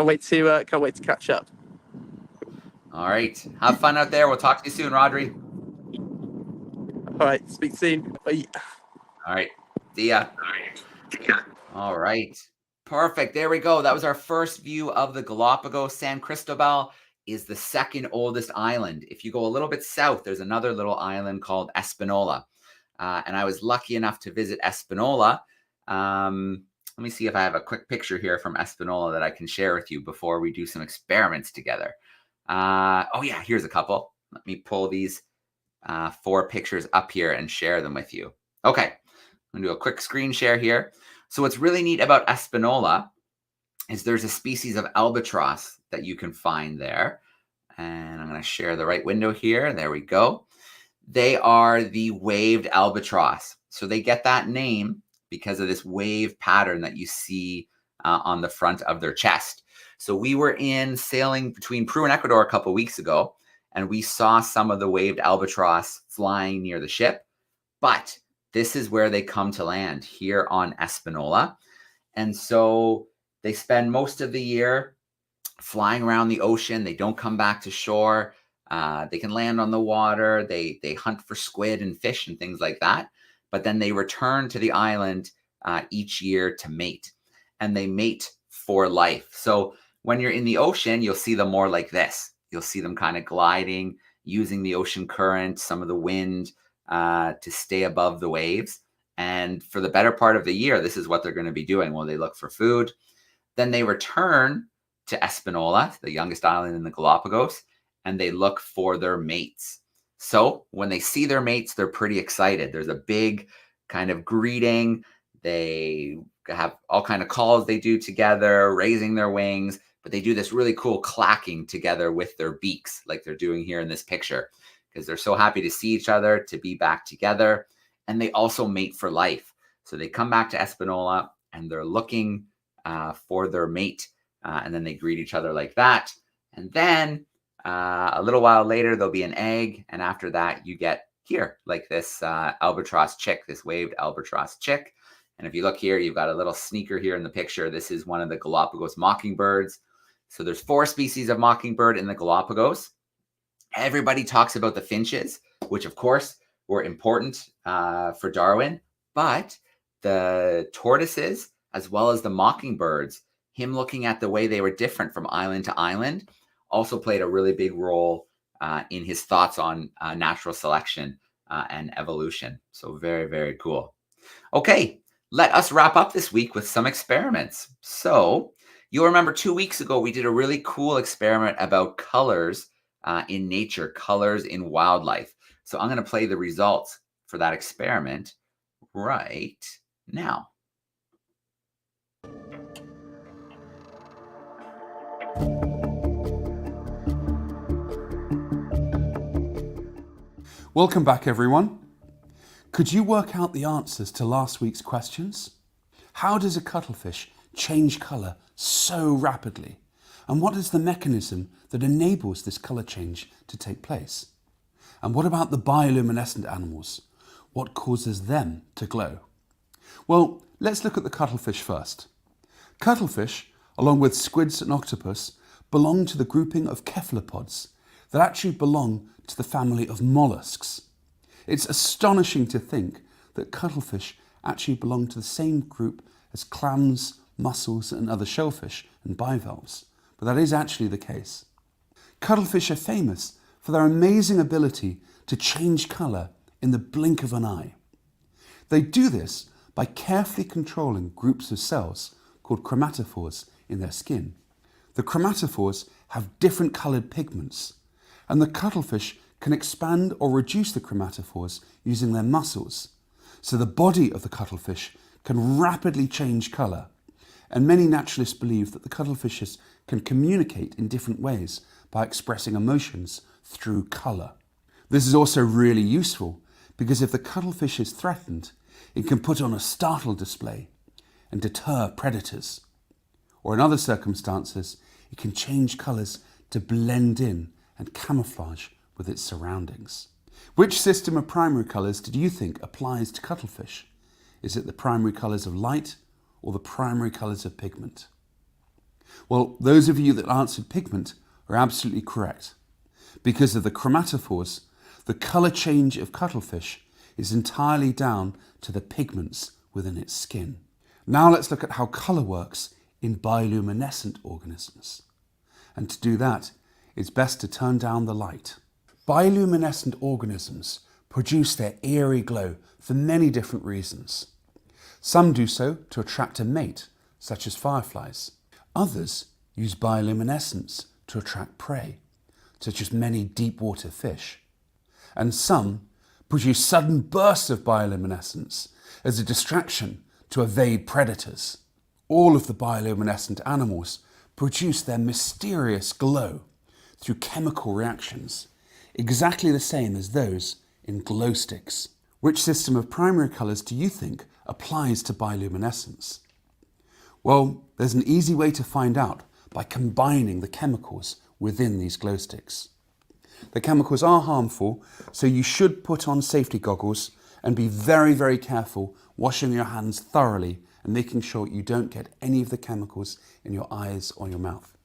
wait to catch up. All right. Have fun out there. We'll talk to you soon, Rodri. All right. Speak soon. Bye. All right. See ya. All right. Perfect. There we go. That was our first view of the Galapagos. San Cristobal is the second oldest island. If you go a little bit south, there's another little island called Espanola. And I was lucky enough to visit Espanola. Let me see if I have a quick picture here from Espanola that I can share with you before we do some experiments together. Oh yeah, here's a couple. Let me pull these 4 pictures up here and share them with you. Okay, I'm gonna do a quick screen share here. So what's really neat about Espanola is there's a species of albatross that you can find there. And I'm gonna share the right window here. There we go. They are the waved albatross. So they get that name because of this wave pattern that you see on the front of their chest. So we were sailing between Peru and Ecuador a couple of weeks ago, and we saw some of the waved albatross flying near the ship. But this is where they come to land, here on Espanola. And so they spend most of the year flying around the ocean. They don't come back to shore. They can land on the water. They hunt for squid and fish and things like that. But then they return to the island each year to mate. And they mate for life. So when you're in the ocean, you'll see them more like this. You'll see them kind of gliding, using the ocean current, some of the wind to stay above the waves. And for the better part of the year, this is what they're going to be doing while they look for food. Then they return to Espanola, the youngest island in the Galapagos, and they look for their mates. So when they see their mates, they're pretty excited. There's a big kind of greeting. They have all kind of calls they do together, raising their wings, but they do this really cool clacking together with their beaks, like they're doing here in this picture, because they're so happy to see each other, to be back together. And they also mate for life. So they come back to Espanola and they're looking for their mate. And then they greet each other like that. And then a little while later, there'll be an egg. And after that, you get here, like this albatross chick, this waved albatross chick. And if you look here, you've got a little sneaker here in the picture. This is one of the Galapagos mockingbirds. So there's 4 species of mockingbird in the Galapagos. Everybody talks about the finches, which of course were important for Darwin, but the tortoises, as well as the mockingbirds, him looking at the way they were different from island to island, also played a really big role in his thoughts on natural selection and evolution. So very, very cool. Okay, let us wrap up this week with some experiments. So you'll remember 2 weeks ago, we did a really cool experiment about colors in nature, colors in wildlife. So I'm going to play the results for that experiment right now. Welcome back, everyone. Could you work out the answers to last week's questions? How does a cuttlefish change colour so rapidly? And what is the mechanism that enables this colour change to take place? And what about the bioluminescent animals? What causes them to glow? Well, let's look at the cuttlefish first. Cuttlefish, along with squids and octopus, belong to the grouping of cephalopods that actually belong to the family of mollusks. It's astonishing to think that cuttlefish actually belong to the same group as clams, mussels and other shellfish and bivalves, but that is actually the case. Cuttlefish are famous for their amazing ability to change colour in the blink of an eye. They do this by carefully controlling groups of cells called chromatophores in their skin. The chromatophores have different coloured pigments, and the cuttlefish can expand or reduce the chromatophores using their muscles. So the body of the cuttlefish can rapidly change colour, and many naturalists believe that the cuttlefishes can communicate in different ways by expressing emotions through colour. This is also really useful because if the cuttlefish is threatened, it can put on a startle display and deter predators. Or in other circumstances, it can change colours to blend in and camouflage with its surroundings. Which system of primary colours did you think applies to cuttlefish? Is it the primary colours of light or the primary colours of pigment? Well, those of you that answered pigment are absolutely correct. Because of the chromatophores, the colour change of cuttlefish is entirely down to the pigments within its skin. Now let's look at how colour works in bioluminescent organisms. And to do that, it's best to turn down the light. Bioluminescent organisms produce their eerie glow for many different reasons. Some do so to attract a mate, such as fireflies. Others use bioluminescence to attract prey, such as many deep water fish. And some produce sudden bursts of bioluminescence as a distraction to evade predators. All of the bioluminescent animals produce their mysterious glow through chemical reactions, exactly the same as those in glow sticks. Which system of primary colours do you think applies to bioluminescence? Well, there's an easy way to find out by combining the chemicals within these glow sticks. The chemicals are harmful, so you should put on safety goggles and be very, very careful washing your hands thoroughly and making sure you don't get any of the chemicals in your eyes or your mouth.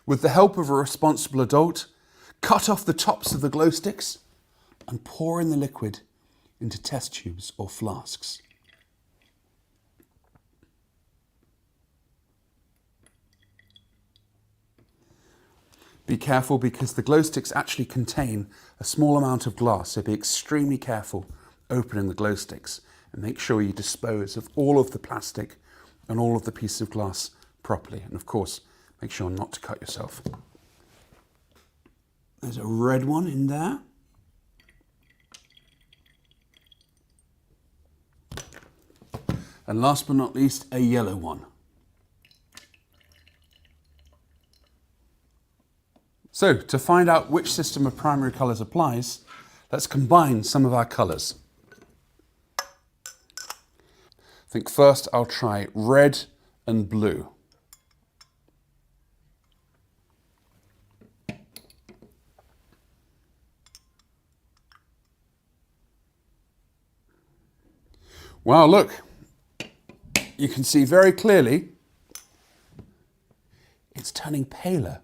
With the help of a responsible adult, cut off the tops of the glow sticks and pour in the liquid into test tubes or flasks. Be careful because the glow sticks actually contain a small amount of glass, so be extremely careful opening the glow sticks and make sure you dispose of all of the plastic and all of the pieces of glass properly. And of course, make sure not to cut yourself. There's a red one in there. And last but not least, a yellow one. So, to find out which system of primary colours applies, let's combine some of our colours. I think first I'll try red and blue. Wow, look, you can see very clearly it's turning paler.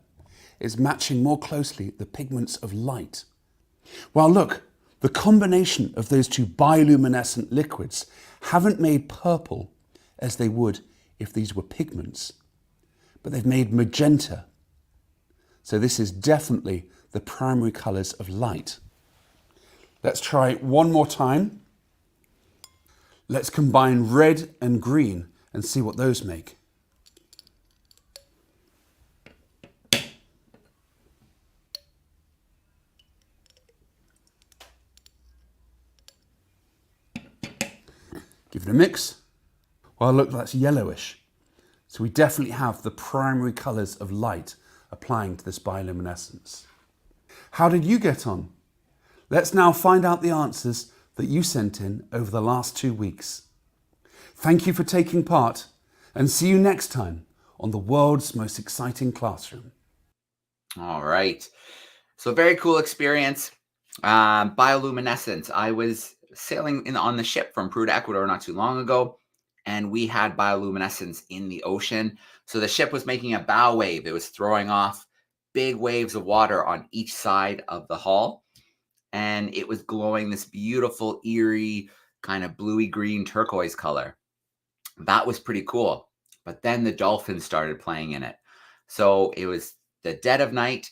It's matching more closely the pigments of light. Well, look, the combination of those two bioluminescent liquids haven't made purple as they would if these were pigments, but they've made magenta. So this is definitely the primary colours of light. Let's try it one more time. Let's combine red and green and see what those make. Give it a mix. Well, look, that's yellowish. So we definitely have the primary colours of light applying to this bioluminescence. How did you get on? Let's now find out the answers that you sent in over the last 2 weeks. Thank you for taking part, and see you next time on the world's most exciting classroom. All right. So very cool experience. Bioluminescence. I was sailing on the ship from Peru to Ecuador not too long ago, and we had bioluminescence in the ocean. So the ship was making a bow wave. It was throwing off big waves of water on each side of the hull, and it was glowing this beautiful, eerie, kind of bluey green turquoise color. That was pretty cool. But then the dolphins started playing in it. So it was the dead of night.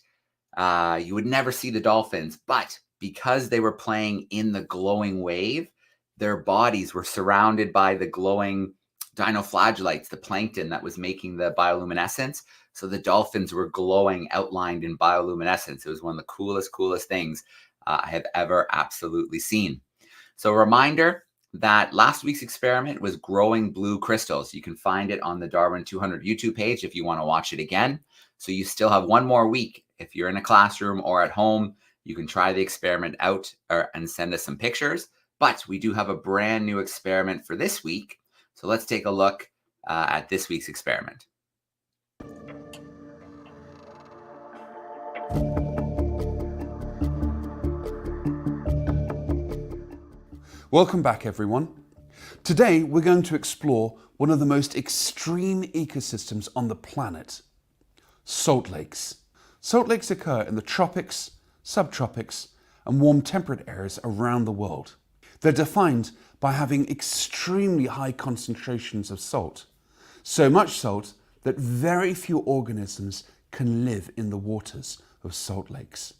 You would never see the dolphins, but because they were playing in the glowing wave, their bodies were surrounded by the glowing dinoflagellates, the plankton that was making the bioluminescence. So the dolphins were glowing, outlined in bioluminescence. It was one of the coolest things I have ever absolutely seen. So a reminder that last week's experiment was growing blue crystals. You can find it on the DARWIN200 YouTube page if you want to watch it again. So you still have one more week. If you're in a classroom or at home, you can try the experiment out and send us some pictures. But we do have a brand new experiment for this week. So let's take a look at this week's experiment. Welcome back, everyone. Today, we're going to explore one of the most extreme ecosystems on the planet, salt lakes. Salt lakes occur in the tropics, subtropics, and warm temperate areas around the world. They're defined by having extremely high concentrations of salt, so much salt that very few organisms can live in the waters of salt lakes.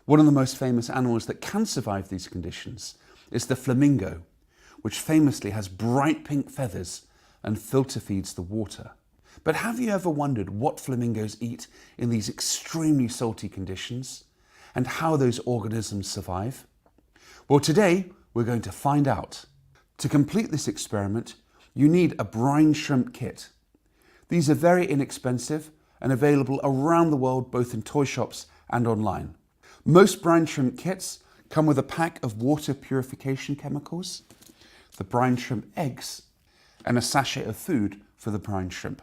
One of the most famous animals that can survive these conditions is the flamingo, which famously has bright pink feathers and filter feeds the water. But have you ever wondered what flamingos eat in these extremely salty conditions and how those organisms survive? Well, today we're going to find out. To complete this experiment, you need a brine shrimp kit. These are very inexpensive and available around the world, both in toy shops and online. Most brine shrimp kits come with a pack of water purification chemicals, the brine shrimp eggs, and a sachet of food for the brine shrimp.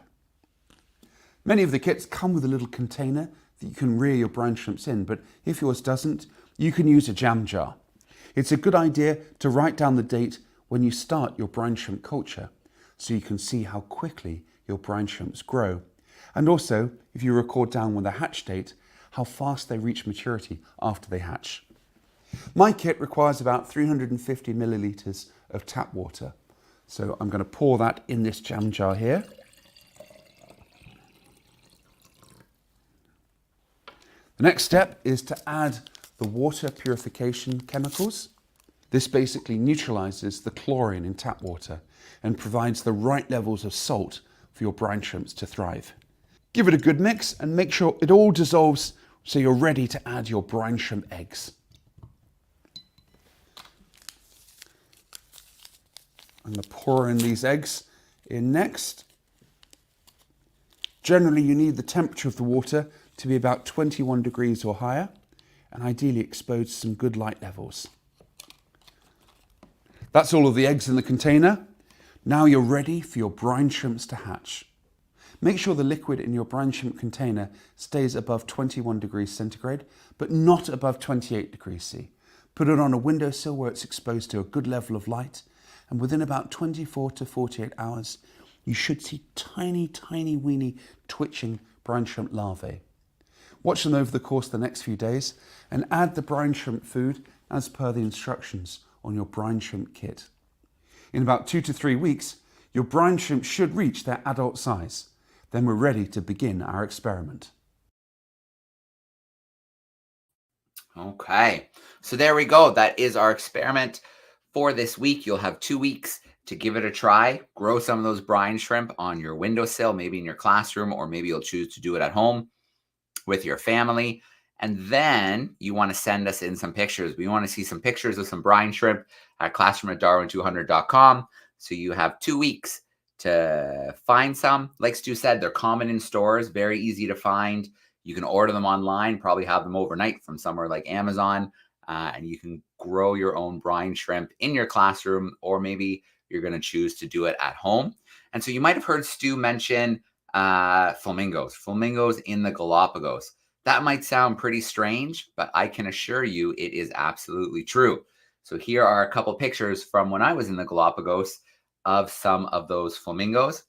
Many of the kits come with a little container that you can rear your brine shrimps in, but if yours doesn't, you can use a jam jar. It's a good idea to write down the date when you start your brine shrimp culture, so you can see how quickly your brine shrimps grow. And also, if you record down with a hatch date, how fast they reach maturity after they hatch. My kit requires about 350 millilitres of tap water. So I'm going to pour that in this jam jar here. The next step is to add the water purification chemicals. This basically neutralizes the chlorine in tap water and provides the right levels of salt for your brine shrimps to thrive. Give it a good mix and make sure it all dissolves so you're ready to add your brine shrimp eggs. I'm going to pour in these eggs in next. Generally, you need the temperature of the water to be about 21 degrees or higher, and ideally exposed to some good light levels. That's all of the eggs in the container. Now you're ready for your brine shrimps to hatch. Make sure the liquid in your brine shrimp container stays above 21 degrees centigrade, but not above 28 degrees C. Put it on a windowsill where it's exposed to a good level of light, and within about 24 to 48 hours, you should see tiny, tiny, weeny twitching brine shrimp larvae. Watch them over the course of the next few days and add the brine shrimp food as per the instructions on your brine shrimp kit. In about 2 to 3 weeks, your brine shrimp should reach their adult size. Then we're ready to begin our experiment. Okay, so there we go. That is our experiment for this week. You'll have 2 weeks to give it a try. Grow some of those brine shrimp on your windowsill, maybe in your classroom, or maybe you'll choose to do it at home with your family. And then you want to send us in some pictures. We want to see some pictures of some brine shrimp at classroom@darwin200.com. So you have 2 weeks to find some. Like Stu said, they're common in stores, very easy to find. You can order them online, probably have them overnight from somewhere like Amazon, and you can grow your own brine shrimp in your classroom, or maybe you're going to choose to do it at home. And so you might have heard Stu mention flamingos in the Galapagos. That might sound pretty strange, but I can assure you it is absolutely true. So here are a couple pictures from when I was in the Galapagos of some of those flamingos.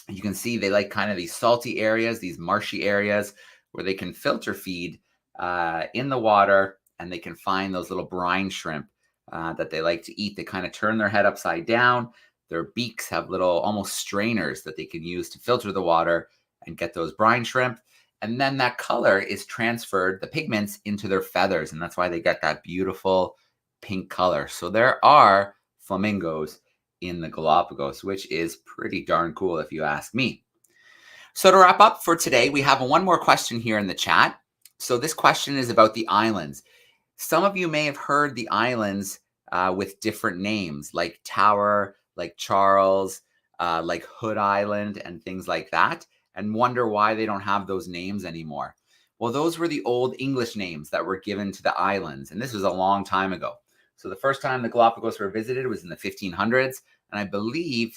You can see they like kind of these salty areas, these marshy areas where they can filter feed in the water, and they can find those little brine shrimp that they like to eat. They kind of turn their head upside down. Their beaks have little almost strainers that they can use to filter the water and get those brine shrimp. And then that color is transferred, the pigments, into their feathers. And that's why they get that beautiful pink color. So there are flamingos in the Galapagos, which is pretty darn cool if you ask me. So to wrap up for today, we have one more question here in the chat. So this question is about the islands. Some of you may have heard the islands with different names, like Tower, like Charles, like Hood Island, and things like that, and wonder why they don't have those names anymore. Well, those were the old English names that were given to the islands, and this was a long time ago. So the first time the Galapagos were visited was in the 1500s, and I believe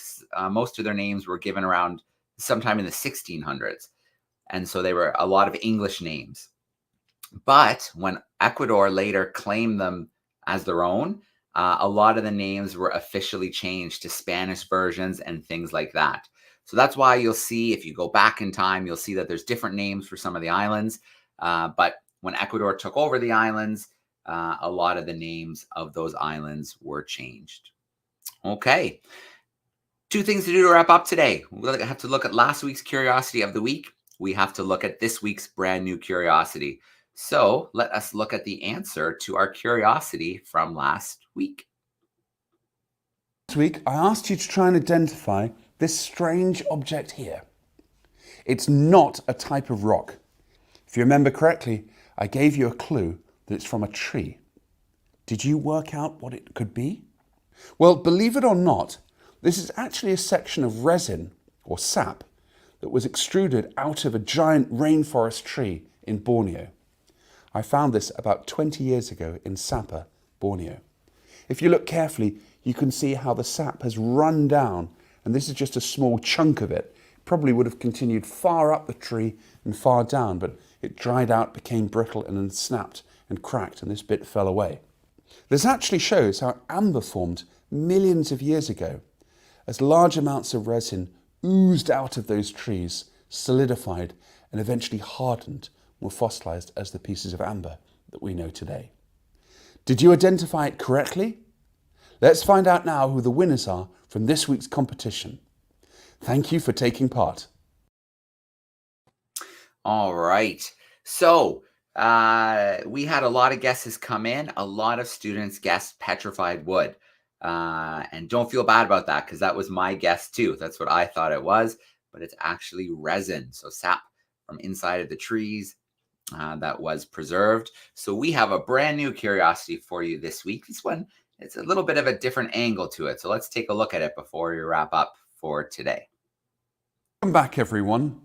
most of their names were given around sometime in the 1600s. And so they were a lot of English names. But when Ecuador later claimed them as their own, a lot of the names were officially changed to Spanish versions and things like that. So that's why you'll see, if you go back in time, you'll see that there's different names for some of the islands. But when Ecuador took over the islands, a lot of the names of those islands were changed. Okay. 2 things to do to wrap up today. We'll have to look at last week's curiosity of the week. We have to look at this week's brand new curiosity. So let us look at the answer to our curiosity from last week. Last week, I asked you to try and identify this strange object here. It's not a type of rock. If you remember correctly, I gave you a clue that it's from a tree. Did you work out what it could be? Well, believe it or not, this is actually a section of resin, or sap, that was extruded out of a giant rainforest tree in Borneo. I found this about 20 years ago in Sapa, Borneo. If you look carefully, you can see how the sap has run down, and this is just a small chunk of it, probably would have continued far up the tree and far down, but it dried out, became brittle, and then snapped and cracked, and this bit fell away. This actually shows how amber formed millions of years ago, as large amounts of resin oozed out of those trees, solidified, and eventually hardened, were fossilized as the pieces of amber that we know today. Did you identify it correctly? Let's find out now who the winners are from this week's competition. Thank you for taking part. All right. So we had a lot of guesses come in. A lot of students guessed petrified wood. And don't feel bad about that, because that was my guess too. That's what I thought it was, but it's actually resin. So sap from inside of the trees that was preserved. So we have a brand new curiosity for you this week. This one, it's a little bit of a different angle to it. So let's take a look at it before we wrap up for today. Welcome back, everyone.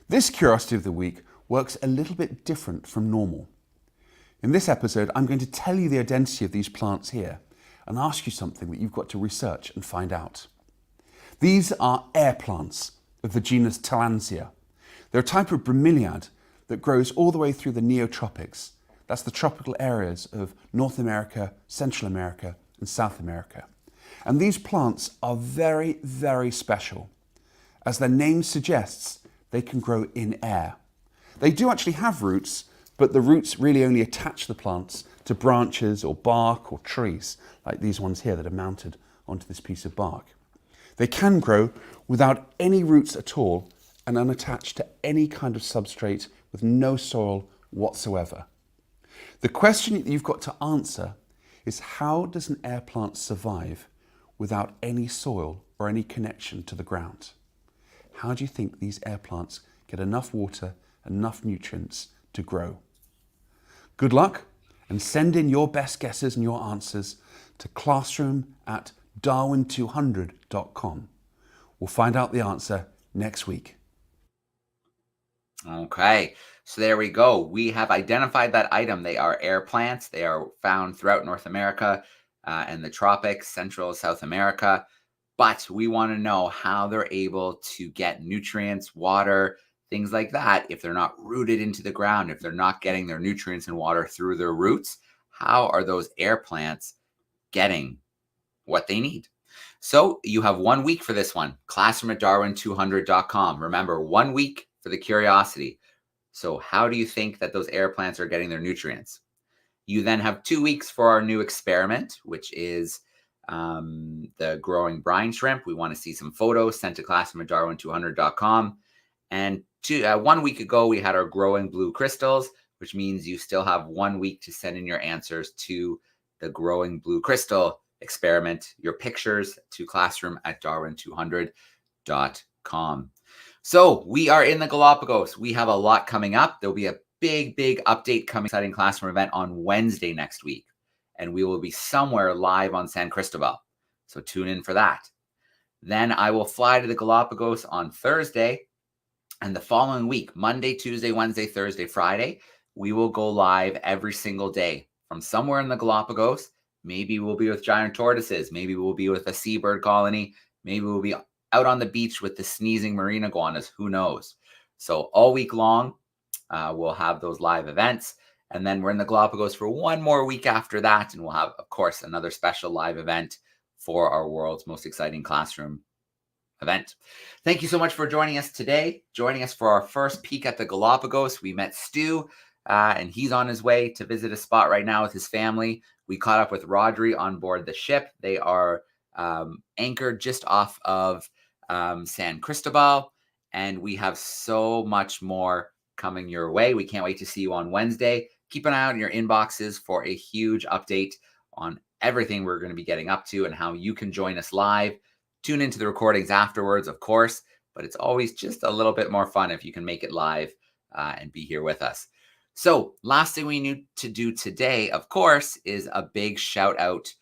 This curiosity of the week works a little bit different from normal. In this episode, I'm going to tell you the identity of these plants here and ask you something that you've got to research and find out. These are air plants of the genus Tillandsia. They're a type of bromeliad that grows all the way through the neotropics. That's the tropical areas of North America, Central America, and South America. And these plants are very, very special. As their name suggests, they can grow in air. They do actually have roots, but the roots really only attach the plants to branches or bark or trees, like these ones here that are mounted onto this piece of bark. They can grow without any roots at all and unattached to any kind of substrate with no soil whatsoever. The question that you've got to answer is, how does an air plant survive without any soil or any connection to the ground? How do you think these air plants get enough water, enough nutrients to grow? Good luck, and send in your best guesses and your answers to classroom@darwin200.com. We'll find out the answer next week. Okay, so there we go. We have identified that item. They are air plants. They are found throughout North America and the tropics, Central South America. But we want to know how they're able to get nutrients, water, things like that. If they're not rooted into the ground, if they're not getting their nutrients and water through their roots, how are those air plants getting what they need? So you have 1 week for this one. Classroom@darwin200.com. Remember, 1 week for the curiosity. So how do you think that those air plants are getting their nutrients? You then have 2 weeks for our new experiment, which is the growing brine shrimp. We want to see some photos sent to classroom@darwin200.com. And 1 week ago, we had our growing blue crystals, which means you still have 1 week to send in your answers to the growing blue crystal experiment, your pictures, to classroom@darwin200.com. So we are in the Galapagos. We have a lot coming up. There'll be a big update coming, exciting classroom event on Wednesday next week. And we will be somewhere live on San Cristobal. So tune in for that. Then I will fly to the Galapagos on Thursday. And the following week, Monday, Tuesday, Wednesday, Thursday, Friday, we will go live every single day from somewhere in the Galapagos. Maybe we'll be with giant tortoises. Maybe we'll be with a seabird colony. Maybe we'll be out on the beach with the sneezing marine iguanas. Who knows? So all week long, we'll have those live events. And then we're in the Galapagos for 1 more week after that. And we'll have, of course, another special live event for our world's most exciting classroom event. Thank you so much for joining us today. Joining us for our first peek at the Galapagos. We met Stu, and he's on his way to visit a spot right now with his family. We caught up with Rodri on board the ship. They are anchored just off of San Cristobal, and we have so much more coming your way. We can't wait to see you on Wednesday. Keep an eye out in your inboxes for a huge update on everything we're going to be getting up to and how you can join us live. Tune into the recordings afterwards, of course, but it's always just a little bit more fun if you can make it live and be here with us. So last thing we need to do today, of course, is a big shout out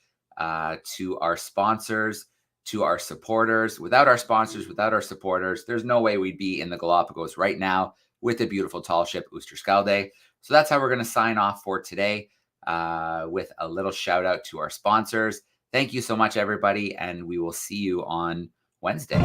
to our sponsors, to our supporters. Without our sponsors, without our supporters, there's no way we'd be in the Galapagos right now with the beautiful tall ship Oosterschelde. So that's how we're going to sign off for today with a little shout out to our sponsors. Thank you so much, everybody, and we will see you on Wednesday.